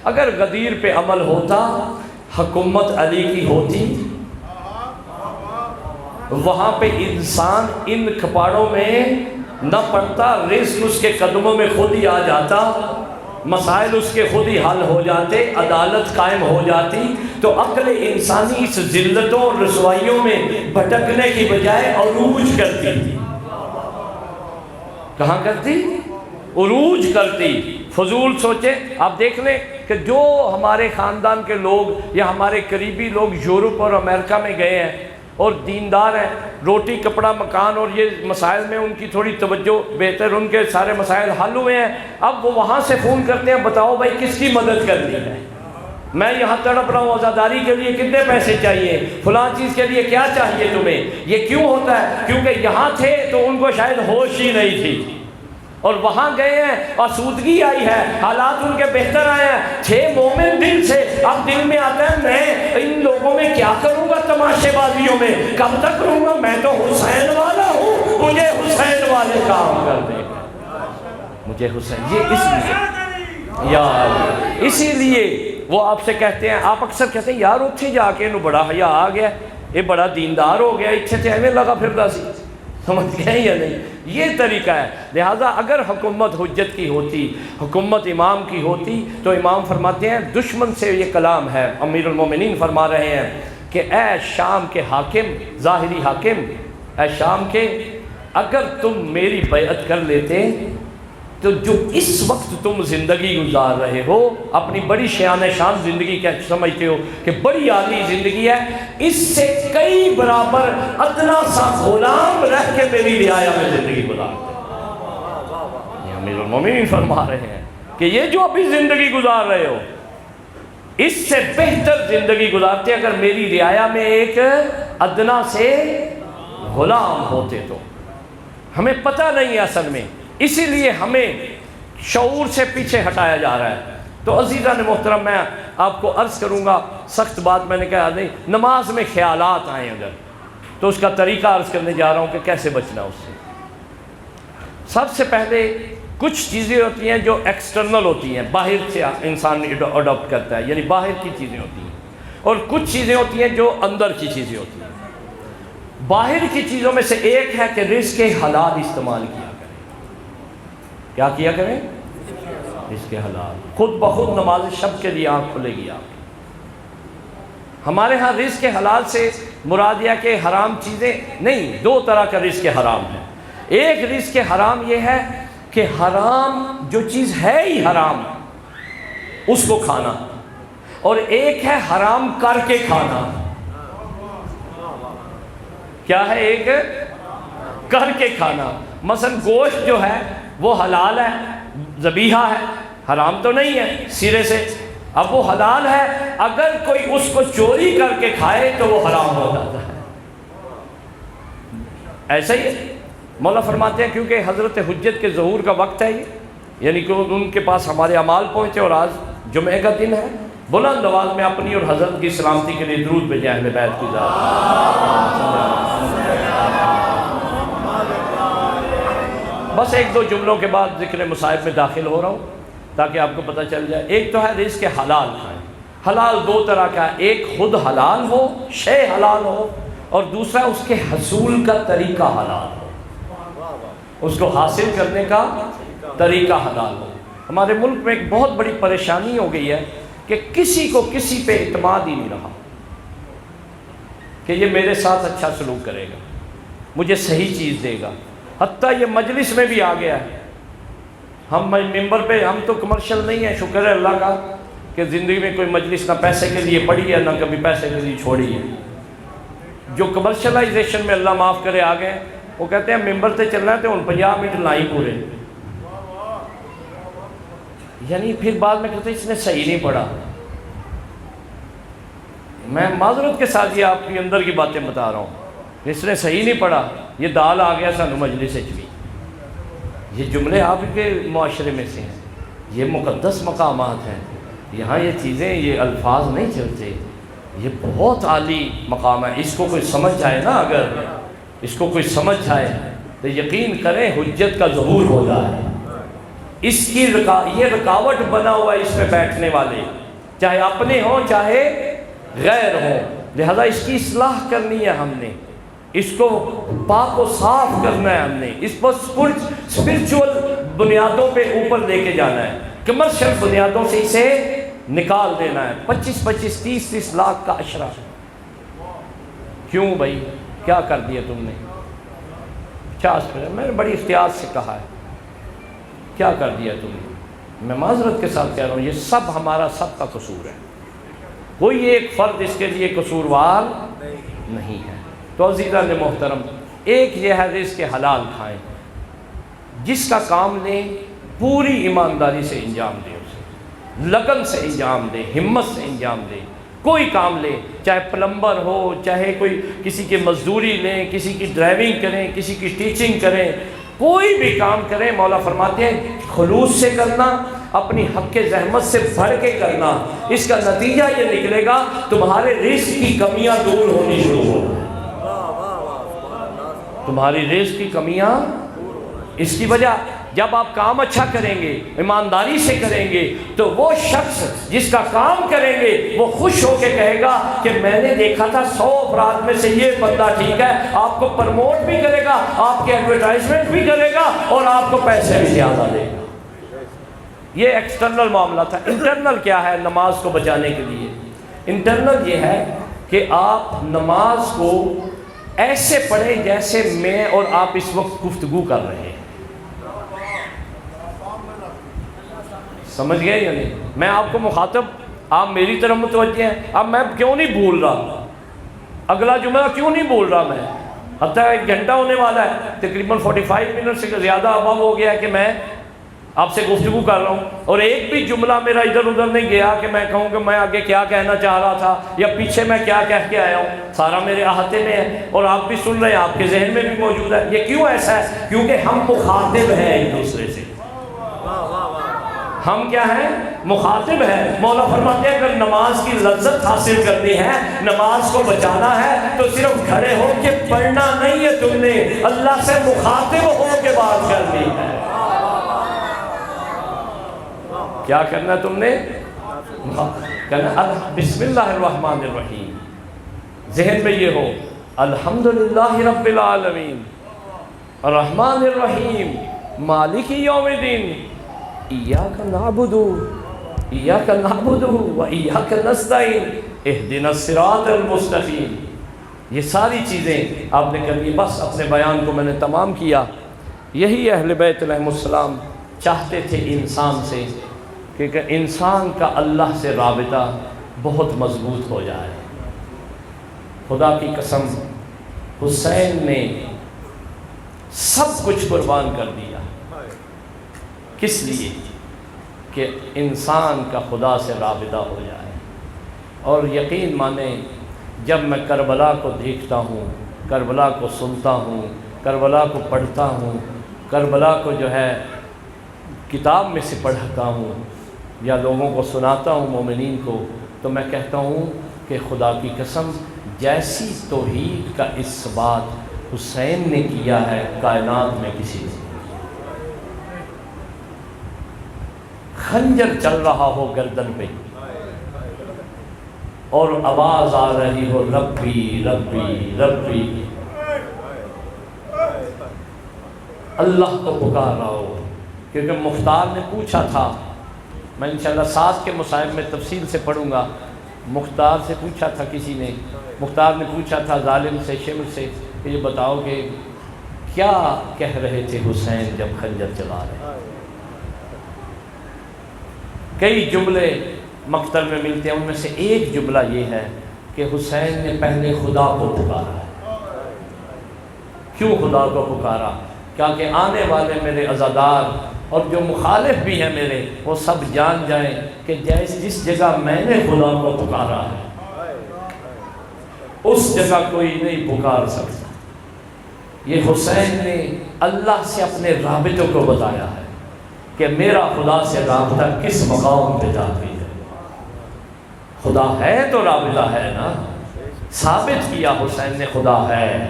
اگر غدیر پہ عمل ہوتا، حکومت علی کی ہوتی، وہاں پہ انسان ان کھپاڑوں میں نہ پڑتا، رزق اس کے قدموں میں خود ہی آ جاتا، مسائل اس کے خود ہی حل ہو جاتے، عدالت قائم ہو جاتی. تو عقل انسانی اس ذلتوں اور رسوائیوں میں بھٹکنے کی بجائے عروج کرتی. کہاں کرتی؟ عروج کرتی. فضول سوچے. آپ دیکھ لیں کہ جو ہمارے خاندان کے لوگ یا ہمارے قریبی لوگ یورپ اور امریکہ میں گئے ہیں اور دیندار ہیں، روٹی کپڑا مکان اور یہ مسائل میں ان کی تھوڑی توجہ بہتر، ان کے سارے مسائل حل ہوئے ہیں. اب وہ وہاں سے فون کرتے ہیں، بتاؤ بھائی کس کی مدد کرنی ہے، میں یہاں تڑپ رہا ہوں، عزاداری کے لیے کتنے پیسے چاہیے، فلاں چیز کے لیے کیا چاہیے تمہیں. یہ کیوں ہوتا ہے؟ کیونکہ یہاں تھے تو ان کو شاید ہوش ہی نہیں تھی، اور وہاں گئے ہیں آسودگی آئی ہے، حالات ان کے بہتر آئے ہیں، تھے مومن دل سے. اب دل میں آتا ہے میں ان لوگوں میں کیا کروں گا تماشے بازیوں میں کب تک رہوں گا؟ میں تو حسین والا ہوں، مجھے حسین والے کام کر دے، مجھے حسین، یہ اس لیے یار، اسی لیے وہ آپ سے کہتے ہیں، آپ اکثر کہتے ہیں یار اتھے جا کے انہوں بڑا حیا آ گیا، یہ بڑا دیندار ہو گیا، اتھے سے ہمیں لگا پھر سی، سمجھ گئے یا نہیں؟ یہ طریقہ ہے۔ لہٰذا اگر حکومت حجت کی ہوتی، حکومت امام کی ہوتی، تو امام فرماتے ہیں دشمن سے یہ کلام ہے، امیر المومنین فرما رہے ہیں کہ اے شام کے حاکم، ظاہری حاکم، اے شام کے، اگر تم میری بیعت کر لیتے تو جو اس وقت تم زندگی گزار رہے ہو، اپنی بڑی شان زندگی کیا سمجھتے ہو کہ بڑی عالی زندگی ہے، اس سے کئی برابر ادنا سا غلام رہ کے میری رعایا میں زندگی گزارتے ہیں۔ یہ امیر المومنین فرما رہے ہیں کہ یہ جو ابھی زندگی گزار رہے ہو، اس سے بہتر زندگی گزارتے اگر میری رعایا میں ایک ادنا سے غلام ہوتے تو۔ ہمیں پتہ نہیں ہے اصل میں، اسی لیے ہمیں شعور سے پیچھے ہٹایا جا رہا ہے۔ تو عزیزان محترم، میں آپ کو عرض کروں گا، سخت بات میں نے کہا نہیں، نماز میں خیالات آئیں اگر، تو اس کا طریقہ عرض کرنے جا رہا ہوں کہ کیسے بچنا اس سے۔ سب سے پہلے کچھ چیزیں ہوتی ہیں جو ایکسٹرنل ہوتی ہیں، باہر سے انسان اڈاپٹ کرتا ہے، یعنی باہر کی چیزیں ہوتی ہیں، اور کچھ چیزیں ہوتی ہیں جو اندر کی چیزیں ہوتی ہیں۔ باہر کی چیزوں میں سے ایک ہے کہ رزق حلال استعمال کیا کریں۔ کیا کیا کریں؟ رزق حلال۔ خود بخود نماز شب کے لیے آنکھ کھلے گی آپ۔ ہمارے ہاں رزق حلال سے مراد یہ کہ حرام چیزیں نہیں، دو طرح کا رزق حرام ہے۔ ایک رزق حرام یہ ہے کہ حرام جو چیز ہے ہی حرام اس کو کھانا، اور ایک ہے حرام کر کے کھانا۔ کیا ہے؟ ایک کر کے کھانا۔ مثلا گوشت جو ہے وہ حلال ہے، ذبیحہ ہے، حرام تو نہیں ہے سرے سے، اب وہ حلال ہے، اگر کوئی اس کو چوری کر کے کھائے تو وہ حرام ہو جاتا ہے۔ ایسا ہی مولا فرماتے ہیں کیونکہ حضرت حجت کے ظہور کا وقت ہے یہ، یعنی کہ ان کے پاس ہمارے اعمال پہنچے، اور آج جمعہ کا دن ہے، بلند آواز میں اپنی اور حضرت کی سلامتی کے لیے درود بھیجیں اہل بیت کی ذات۔ بس ایک دو جملوں کے بعد ذکر مصائب میں داخل ہو رہا ہوں تاکہ آپ کو پتہ چل جائے۔ ایک تو ہے رزق حلال کھائیں۔ حلال دو طرح کا ہے، ایک خود حلال ہو، شے حلال ہو، اور دوسرا اس کے حصول کا طریقہ حلال ہو، اس کو حاصل کرنے کا طریقہ حلال ہو۔ ہمارے ملک میں ایک بہت بڑی پریشانی ہو گئی ہے کہ کسی کو کسی پہ اعتماد ہی نہیں رہا کہ یہ میرے ساتھ اچھا سلوک کرے گا، مجھے صحیح چیز دے گا۔ حتیٰ یہ مجلس میں بھی آ گیا ہے، ہم ممبر پہ، ہم تو کمرشل نہیں ہیں، شکر ہے اللہ کا کہ زندگی میں کوئی مجلس نہ پیسے کے لیے پڑی ہے نہ کبھی پیسے کے لیے چھوڑی ہے۔ جو کمرشلائزیشن میں اللہ معاف کرے آ گئے، وہ کہتے ہیں ممبر سے چلنا ہے تو ان 50 منٹ لائی پورے، یعنی پھر بعد میں کہتے ہیں اس نے صحیح نہیں پڑھا۔ میں معذرت کے ساتھ یہ آپ کی اندر کی باتیں بتا رہا ہوں، اس نے صحیح نہیں پڑھا، یہ دال آ گیا سانو مجلس بھی۔ یہ جملے آپ کے معاشرے میں سے ہیں، یہ مقدس مقامات ہیں، یہاں یہ چیزیں، یہ الفاظ نہیں چلتے، یہ بہت عالی مقام ہے۔ اس کو کوئی سمجھ جائے نا، اگر اس کو کوئی سمجھ جائے تو یقین کریں حجت کا ظہور ہو جائے۔ اس کی یہ رکاوٹ بنا ہوا ہے اس میں بیٹھنے والے، چاہے اپنے ہوں چاہے غیر ہوں، لہذا اس کی اصلاح کرنی ہے ہم نے، اس کو پاک و صاف کرنا ہے ہم نے، اس پر اسپرچول بنیادوں پہ اوپر لے کے جانا ہے، کمرشل بنیادوں سے اسے نکال دینا ہے۔ 25-25 30-30 لاکھ کا اشرا، کیوں بھائی کیا کر دیا تم نے؟ 50 میں نے بڑی احتیاط سے کہا ہے، کیا کر دیا تم نے؟ میں معذرت کے ساتھ کہہ رہا ہوں، یہ سب ہمارا سب کا قصور ہے، کوئی ایک فرد اس کے لیے قصوروار نہیں ہے۔ تو عزیزان محترم، ایک یہ ہے رزق حلال کھائیں، جس کا کام لیں پوری ایمانداری سے انجام دیں، اسے لگن سے انجام دیں، ہمت سے انجام دیں۔ کوئی کام لیں، چاہے پلمبر ہو، چاہے کوئی کسی کی مزدوری لیں، کسی کی ڈرائیونگ کریں، کسی کی ٹیچنگ کریں، کوئی بھی کام کریں، مولا فرماتے ہیں خلوص سے کرنا، اپنی حق کے زحمت سے بھر کے کرنا، اس کا نتیجہ یہ نکلے گا تمہارے رزق کی کمیاں دور ہونی شروع ہو۔ تمہاری رزق کی کمیاں اس کی وجہ، جب آپ کام اچھا کریں گے، ایمانداری سے کریں گے، تو وہ شخص جس کا کام کریں گے وہ خوش ہو کے کہے گا کہ میں نے دیکھا تھا 100 افراد میں سے یہ بندہ ٹھیک ہے، آپ کو پروموٹ بھی کرے گا، آپ کے ایڈورٹائزمنٹ بھی کرے گا اور آپ کو پیسے بھی زیادہ دے گا۔ یہ ایکسٹرنل معاملہ تھا۔ انٹرنل کیا ہے نماز کو بچانے کے لیے؟ انٹرنل یہ ہے کہ آپ نماز کو ایسے پڑھیں جیسے میں اور آپ اس وقت گفتگو کر رہے ہیں۔ سمجھ گئے یا نہیں؟ میں آپ کو مخاطب، آپ میری طرف متوجہ ہیں۔ اب میں کیوں نہیں بول رہا، اگلا جملہ کیوں نہیں بول رہا میں؟ حتیٰ 1 گھنٹہ ہونے والا ہے، تقریباً 45 منٹ سے زیادہ ابو ہو گیا ہے کہ میں آپ سے گفتگو کر رہا ہوں، اور ایک بھی جملہ میرا ادھر ادھر نہیں گیا کہ میں کہوں کہ میں آگے کیا کہنا چاہ رہا تھا یا پیچھے میں کیا کہہ کے آیا ہوں۔ سارا میرے احاطے میں ہے اور آپ بھی سن رہے ہیں، آپ کے ذہن میں بھی موجود ہے۔ یہ کیوں ایسا ہے؟ کیونکہ ہم مخاطب ہیں ایک دوسرے سے۔ ہم کیا ہیں؟ مخاطب ہیں۔ مولا فرماتے ہیں اگر نماز کی لذت حاصل کرنی ہے، نماز کو بچانا ہے، تو صرف کھڑے ہو کے پڑھنا نہیں ہے، تم نے اللہ سے مخاطب ہو کے بات کرنی ہے۔ کیا کرنا ہے تم نے؟ کہنا بسم اللہ الرحمن الرحیم، ذہن میں یہ ہو، الحمدللہ رب العالمین الرحمن الرحیم مالک یوم الدین ایاک نعبد و ایاک نستعین اہدنا الصراط المستقیم۔ یہ ساری چیزیں آپ نے کر دی۔ بس اپنے بیان کو میں نے تمام کیا۔ یہی اہل بیت علیہ السلام چاہتے تھے انسان سے کہ انسان کا اللہ سے رابطہ بہت مضبوط ہو جائے۔ خدا کی قسم حسین نے سب کچھ قربان کر دیا، کس لیے؟ کہ انسان کا خدا سے رابطہ ہو جائے۔ اور یقین مانیں، جب میں کربلا کو دیکھتا ہوں، کربلا کو سنتا ہوں، کربلا کو پڑھتا ہوں، کربلا کو جو ہے کتاب میں سے پڑھتا ہوں یا لوگوں کو سناتا ہوں مومنین کو، تو میں کہتا ہوں کہ خدا کی قسم جیسی توحید کا اثبات حسین نے کیا ہے کائنات میں کسی نے۔ خنجر چل رہا ہو گردن پہ اور آواز آ رہی ہو ربی ربی ربی، اللہ کو پکار رہا ہو۔ کیونکہ مختار نے پوچھا تھا، میں انشاءاللہ 7 کے مصائب میں تفصیل سے پڑھوں گا، مختار سے پوچھا تھا کسی نے، مختار نے پوچھا تھا ظالم سے، شمر سے، کہ یہ بتاؤ کہ کیا کہہ رہے تھے حسین جب خنجر چلا رہے؟ کئی جملے مقتل میں ملتے ہیں، ان میں سے ایک جملہ یہ ہے کہ حسین نے پہلے خدا کو پکارا۔ کیوں خدا کو پکارا؟ کیونکہ آنے والے میرے عزادار اور جو مخالف بھی ہیں میرے، وہ سب جان جائیں کہ جس جگہ میں نے خدا کو پکارا ہے اس جگہ کوئی نہیں پکار سکتا۔ یہ حسین نے اللہ سے اپنے رابطوں کو بتایا ہے کہ میرا خدا سے رابطہ کس مقام پہ جاتی ہے۔ خدا ہے تو رابطہ ہے نا، ثابت کیا حسین نے خدا ہے۔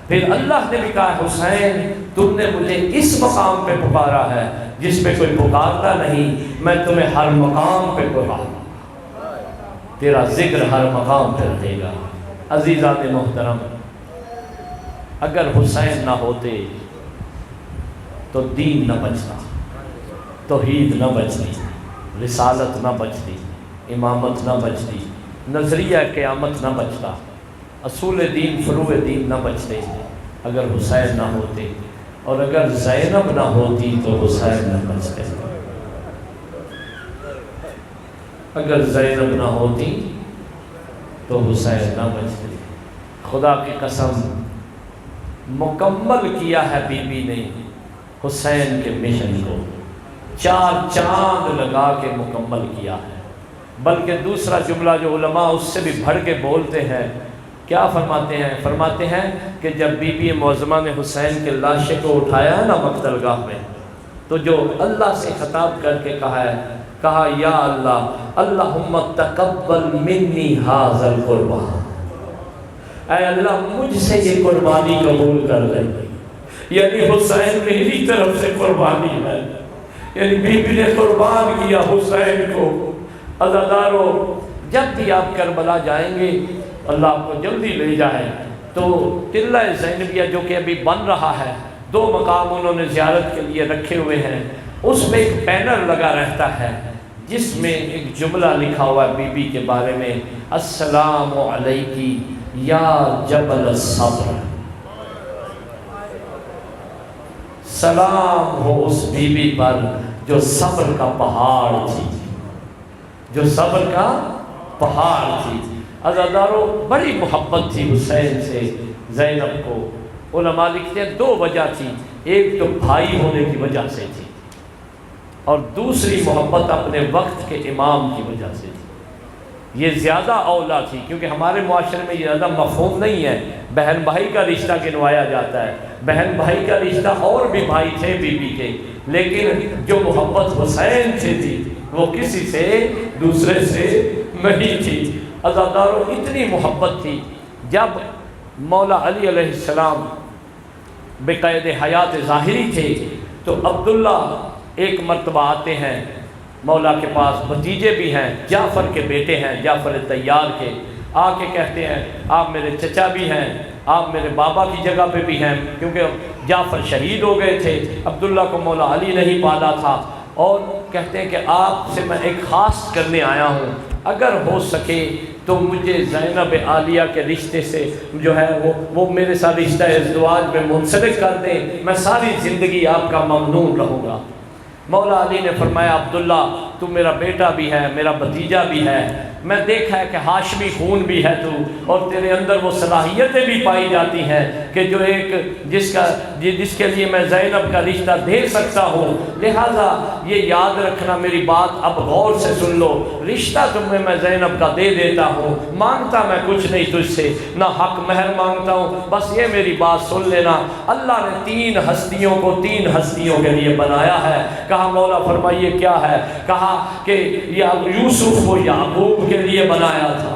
پھر اللہ نے بھی کہا حسین تم نے مجھے اس مقام پہ پکارا ہے جس پہ کوئی پکارتا نہیں، میں تمہیں ہر مقام پہ پکاروں، تیرا ذکر ہر مقام پہ رہے گا۔ عزیزان محترم، اگر حسین نہ ہوتے تو دین نہ بچتا، توحید نہ بچتی، رسالت نہ بچتی، امامت نہ بچتی، نظریہ قیامت نہ بچتا، اصول دین فروع دین نہ بچتے اگر حسین نہ ہوتے، اور اگر زینب نہ ہوتی تو حسین نہ بچتے۔ اگر زینب نہ ہوتی تو حسین نہ بچتے۔ خدا کی قسم مکمل کیا ہے بی بی نے حسین کے مشن کو، 4 چاند لگا کے مکمل کیا ہے۔ بلکہ دوسرا جملہ جو علماء اس سے بھی بڑھ کے بولتے ہیں، کیا فرماتے ہیں؟ فرماتے ہیں کہ جب بی بی معظمہ نے حسین کے لاشے کو اٹھایا ہے نا مقتل گاہ میں، تو جو اللہ سے خطاب کر کے کہا ہے، کہا یا اللہ اللہم تقبل منی ھذا القربان، اے اللہ مجھ سے یہ قربانی قبول کر لے. یعنی حسین میری طرف سے قربانی ہے، یعنی بی بی نے قربان کیا حسین کو. عزادارو جب بھی آپ کربلا جائیں گے اللہ آپ کو جلدی لے جائے تو ٹلہ زینبیہ جو کہ ابھی بن رہا ہے، 2 مقام انہوں نے زیارت کے لیے رکھے ہوئے ہیں، اس میں ایک بینر لگا رہتا ہے جس میں ایک جملہ لکھا ہوا ہے بی بی کے بارے میں، السلام علیکی یا جبل الصبر. سلام ہو اس بی بی پر جو صبر کا پہاڑ تھی، جو صبر کا پہاڑ تھی. عزادارو بڑی محبت تھی حسین سے زینب کو. علماء لکھتے ہیں 2 وجہ تھی، ایک تو بھائی ہونے کی وجہ سے تھی اور دوسری محبت اپنے وقت کے امام کی وجہ سے تھی. یہ زیادہ اولا تھی کیونکہ ہمارے معاشرے میں یہ زیادہ مفہوم نہیں ہے. بہن بھائی کا رشتہ گنوایا جاتا ہے، بہن بھائی کا رشتہ اور بھی بھائی تھے بی بی کے، لیکن جو محبت حسین سے تھی وہ کسی سے دوسرے سے نہیں تھی. عزادارو اتنی محبت تھی جب مولا علی علیہ السلام بقید حیات ظاہری تھے تو عبداللہ ایک مرتبہ آتے ہیں مولا کے پاس، بھتیجے بھی ہیں، جعفر کے بیٹے ہیں، جعفر طیار کے. آ کے کہتے ہیں آپ میرے چچا بھی ہیں، آپ میرے بابا کی جگہ پہ بھی ہیں، کیونکہ جعفر شہید ہو گئے تھے، عبداللہ کو مولا علی نہیں پالا تھا. اور کہتے ہیں کہ آپ سے میں ایک خاص کرنے آیا ہوں، اگر ہو سکے تو مجھے زینب عالیہ کے رشتے سے جو ہے وہ میرے ساتھ رشتہ ازدواج میں منسلک کر دیں، میں ساری زندگی آپ کا ممنون رہوں گا. مولا علی نے فرمایا عبداللہ تو میرا بیٹا بھی ہے، میرا بھتیجا بھی ہے، میں دیکھا ہے کہ ہاشمی خون بھی ہے تو، اور تیرے اندر وہ صلاحیتیں بھی پائی جاتی ہیں کہ جو ایک جس کے لیے میں زینب کا رشتہ دے سکتا ہوں. لہٰذا یہ یاد رکھنا میری بات، اب غور سے سن لو، رشتہ تمہیں میں زینب کا دے دیتا ہوں، مانگتا میں کچھ نہیں تجھ سے، نہ حق مہر مانگتا ہوں، بس یہ میری بات سن لینا. اللہ نے 3 ہستیوں کو 3 ہستیوں کے لیے بنایا ہے. کہا مولا فرمائیے کیا ہے؟ کہا کہ یوسف کو یعقوب کے لیے بنایا تھا.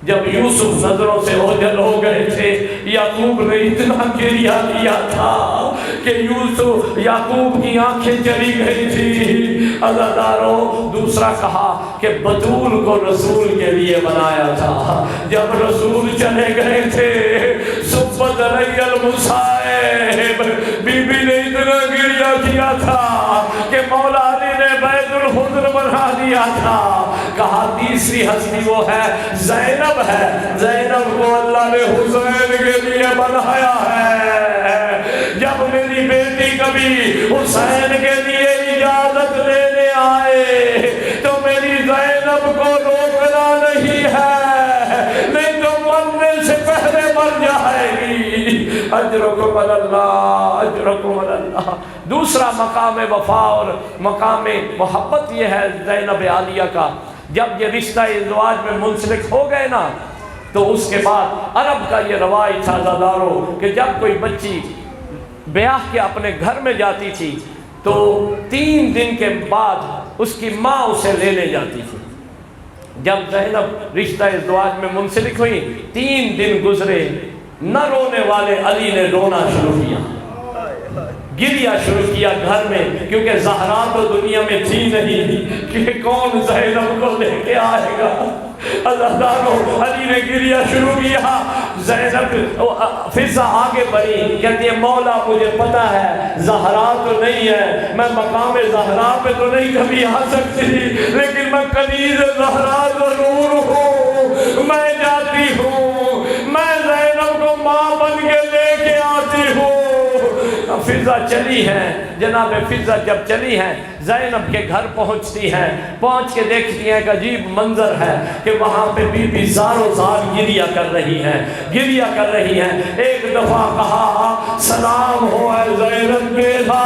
جب یوسف نظروں سے اوجھل ہو گئے تھے یعقوب نے اتنا گریہ کیا تھا کہ یعقوب کی آنکھیں چلی گئی تھی. عزادارو دوسرا کہا کہ بطول کو رسول کے لیے بنایا تھا. جب رسول چلے گئے تھے صبت علی المصائب، بی بی نے اتنا گریہ کیا تھا کہ مولا علی نے بیت الحضر بنا دیا تھا. کہا تیسری ہستی وہ ہے زینب ہے، زینب کو اللہ نے حسین کے لیے بنایا ہے. جب میری بیٹی کبھی حسین کے لیے اجازت لینے آئے تو میری زینب کو روکنا نہیں ہے، نہیں تو مرنے سے پہلے مر جائے گی. اجرکم اللہ، اجرکم اللہ. دوسرا مقام وفا اور مقام محبت یہ ہے زینب عالیہ کا. جب یہ رشتہ ازدواج میں منسلک ہو گئے نا تو اس کے بعد عرب کا یہ رواج تھا زادارو کہ جب کوئی بچی بیاہ کے اپنے گھر میں جاتی تھی تو 3 دن کے بعد اس کی ماں اسے لینے جاتی تھی. جب زینب رشتہ ازدواج میں منسلک ہوئی 3 دن گزرے، نہ رونے والے علی نے رونا شروع کیا، گریہ شروع کیا گھر میں، کیونکہ زہرا تو دنیا میں تھی نہیں کہ کون زینب کو لے کے آئے گا. عزادارو علی نے گریہ شروع کیا. زینب فضا آگے بڑھی، کہتی ہے مولا مجھے پتا ہے زہرا تو نہیں ہے، میں مقام زہرا پہ تو نہیں کبھی آ سکتی، لیکن میں کنیز زہرا ضرور ہوں. میں جاتی ہوں، میں زینب کو ماں بن کے لے کے آتی ہوں. فضا چلی ہیں جناب، فضا جب چلی ہیں زینب کے گھر پہنچتی ہیں، پہنچ کے دیکھتی ہیں کہ عجیب منظر ہے کہ وہاں پہ بی بی زارو زار گریہ کر رہی ہیں، گریہ کر رہی ہیں. ایک دفعہ کہا سلام ہو اے زینب بیٹا،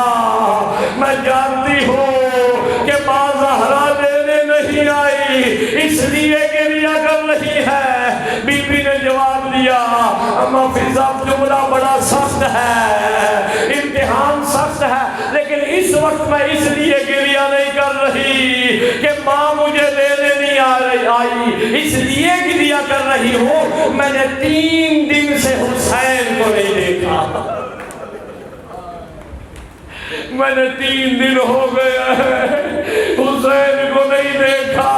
میں جانتی ہوں کہ ماں زہرا لینے نہیں آئی اس لیے گریہ کر رہی ہے. بی بی نے جواب دیا اما فضا جملہ بڑا سخت ہے، امتحان سخت ہے، لیکن اس وقت میں اس لیے گریہ نہیں کر رہی کہ ماں مجھے لینے نہیں لائی اس لیے گریا کر رہی ہوں میں نے 3 دن سے حسین کو نہیں دیکھا، میں نے 3 دن ہو گئے حسین کو نہیں دیکھا۔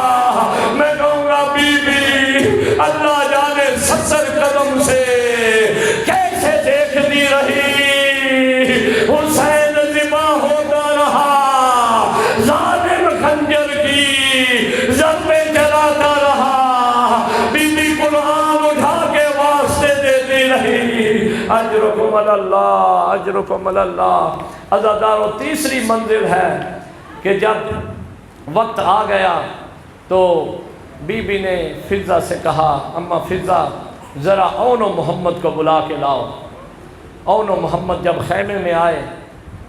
میں کہوں گا بی بی اللہ جانے 70 قدم سے کیسے دیکھتی رہی، حسین ذبح ہوتا رہا، ظالم خنجر کی ضربیں چلاتا رہا، بی بی قرآن اٹھا کے واسطے دیتی رہی۔ اجرکم اللہ، اجرکم اللہ۔ عزادارو تیسری منزل ہے کہ جب وقت آ گیا تو بی بی نے فضہ سے کہا اما فضہ ذرا اون و محمد کو بلا کے لاؤ۔ اون و محمد جب خیمے میں آئے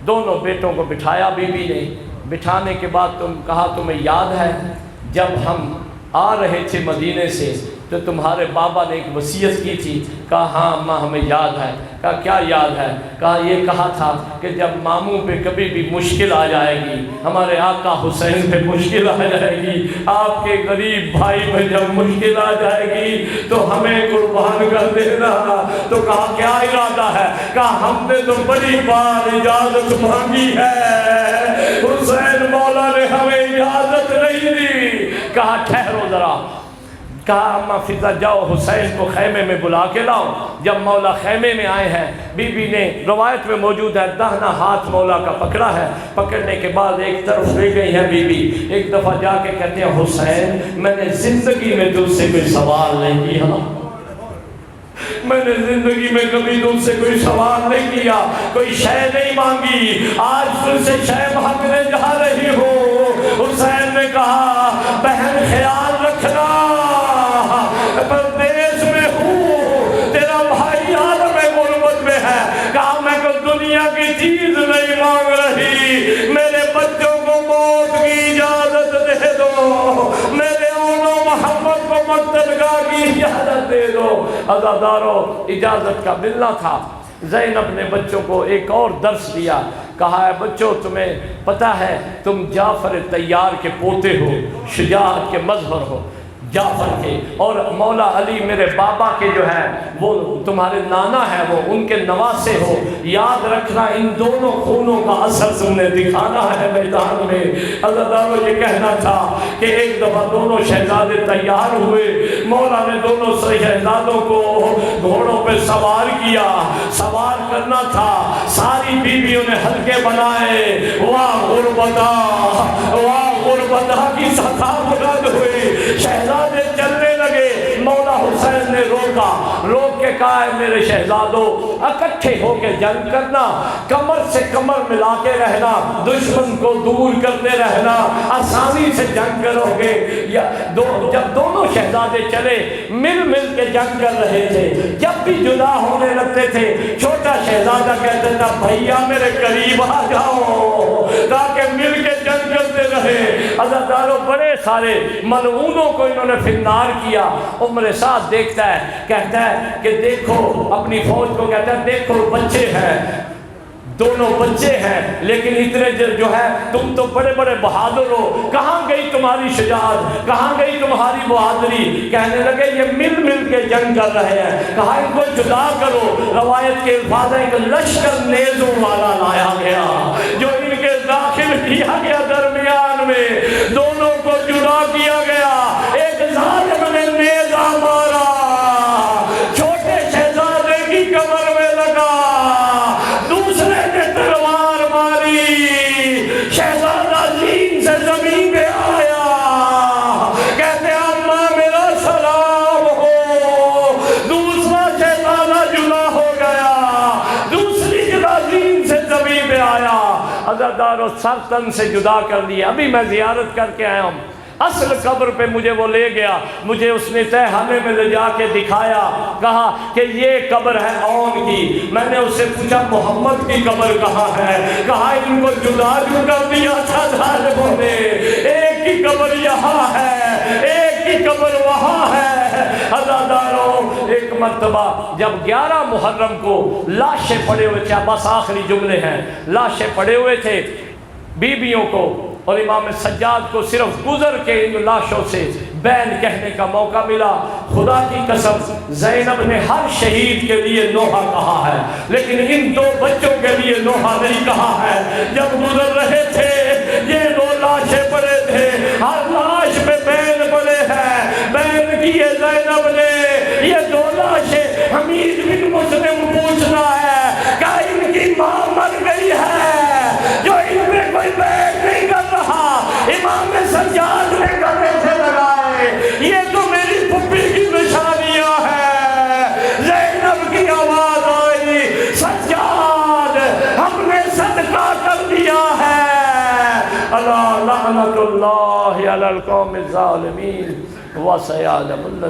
دونوں بیٹوں کو بٹھایا بی بی نے، بٹھانے کے بعد کہا تمہیں یاد ہے جب ہم آ رہے تھے مدینے سے تو تمہارے بابا نے ایک وصیت کی تھی؟ کہا ہاں اماں ہمیں یاد ہے۔ کہا کیا یاد ہے؟ کہا یہ کہا تھا کہ جب ماموں پہ کبھی بھی مشکل آ جائے گی، ہمارے آقا حسین پہ مشکل آ جائے گی، آپ کے غریب بھائی پہ جب مشکل آ جائے گی تو ہمیں قربان کر دینا۔ تو کہا کیا ارادہ ہے؟ کہا ہم نے تو بڑی بار اجازت مانگی ہے، حسین مولا نے ہمیں اجازت نہیں دی۔ کہا ٹھہرو ذرا۔ کہا اما فضہ جاؤ حسین کو خیمے میں بلا کے لاؤ۔ جب مولا خیمے میں آئے ہیں بی بی نے روایت میں موجود ہے داہنا ہاتھ مولا کا پکڑا ہے، پکڑنے کے بعد ایک طرف لے گئی ہے بی بی، ایک دفعہ جا کے کہتے ہیں حسین میں نے زندگی میں تجھ سے کوئی سوال نہیں کیا، میں نے زندگی میں کبھی تم سے کوئی سوال نہیں کیا، کوئی شے نہیں مانگی، آج تم سے شے مانگنے جا رہی ہو۔ حسین نے کہا بہن خیال رکھنا پردیس میں ہوں، تیرا بھائی عالم غربت میں ہے۔ کہا میں کوئی دنیا کی چیز نہیں مانگ رہی، میرے بچوں کو موت کی اجازت دے دو، میرے اونو محمد کو مقتلگاہ کی اجازت دے دو۔ عزادارو اجازت کا ملنا تھا۔ زینب نے بچوں کو ایک اور درس دیا، کہا ہے بچوں تمہیں پتہ ہے تم جعفر طیار کے پوتے ہو، شجاعت کے مظہر ہو جعفر کے، اور مولا علی میرے بابا کے جو ہے وہ تمہارے نانا ہے، وہ ان کے نواسے ہو، یاد رکھنا ان دونوں خونوں کا اثر تم نے دکھانا ہے میدان میں۔ اللہ تعالیٰ یہ کہنا تھا کہ ایک دفعہ دونوں شہزادے تیار ہوئے، مولا نے دونوں شہزادوں کو گھوڑوں پہ سوار کیا، سوار کرنا تھا، ساری بیویوں نے حلقے بنائے، واہ غربتا واہ غربتا کی صدا بلند ہوئی، شہزادے چلنے لگے، مولا حسین نے روکا، روک کے کہا ہے میرے شہزادوں اکٹھے ہو کے جنگ کرنا، کمر سے کمر ملا کے رہنا، دشمن کو دور کرتے رہنا، آسانی سے جنگ کرو گے۔ جب دونوں شہزادے چلے مل مل کے جنگ کر رہے تھے، جب بھی جدا ہونے لگتے تھے چھوٹا شہزادہ کہتے تھا بھیا میرے قریب آ جاؤ تاکہ مل کے جنگ کرتے رہے۔ عزاداروں بڑے سارے ملعونوں کو انہوں نے فنار کیا۔ عمر سعد دیکھتا ہے، کہتا ہے کہ دیکھو اپنی فوج کو کہتا ہے دیکھو بچے ہیں، دونوں بچے ہیں، لیکن اتنے جو ہے تم تو بڑے بڑے بہادر ہو، کہاں گئی تمہاری شجاعت، کہاں گئی تمہاری بہادری؟ کہنے لگے یہ مل مل کے جنگ کر رہے ہیں۔ کہا ان کو جدا کرو، روایت کے الفاظ ہیں کہ لشکر نیزوں والا لایا گیا جو ان کے داخل کیا گیا درمیان میں، دونوں کو جدا کیا گیا، ایک ظالم نے نیزہ مارا، چھوٹے شہزادے کی کمر میں لگا، دوسرے نے تلوار ماری، شہزادہ زین سے زمین پہ آیا، کہتے اماں میرا سلام ہو، دوسرا شہزادہ جدا ہو گیا، دوسری جگہ زین سے زمین پہ آیا، عزادار و سر تن سے جدا کر دیا۔ ابھی میں زیارت کر کے آیا ہوں، اصل قبر پہ مجھے وہ لے گیا، مجھے اس نے تہ خانے میں لے جا کے دکھایا، کہا کہ یہ قبر ہے اون کی۔ میں نے اس سے پوچھا محمد کی قبر کہاں ہے؟ کہا ان کو جدا کیوں کر دیا تھا ظالموں نے، ایک کی قبر یہاں ہے، ایک کی قبر وہاں ہے۔ عزاداروں ایک مرتبہ جب 11 محرم کو لاشیں پڑے ہوئے تھے، بس آخری جملے ہیں، لاشیں پڑے ہوئے تھے بیویوں کو، اور امام سجاد کو صرف گزر کے ان لاشوں سے بین کہنے کا موقع ملا. خدا کی قسم زینب نے ہر شہید کے لیے نوحہ کہا ہے لیکن ان دو بچوں کے لیے نوحہ نہیں کہا ہے. جب گزر رہے تھے یہ دو لاشیں پڑے تھے, ہر لاش پہ بین پڑے ہیں. بین کیے زینب نے, یہ دو لاشیں حمید بن مسلم پوچھنا ہے کہ ان کی ماں مر گئی ہے جو ان میں کوئی بین نہیں کر رہا. امام سجاد نے گلے سے لگائے, یہ تو میری پھپھی کی نشانیاں ہیں. زینب کی آواز آئی, سجاد ہم نے صدقہ کر دیا ہے. اللہ لعنت اللہ علی القوم الظالمین وسیعلم اللہ.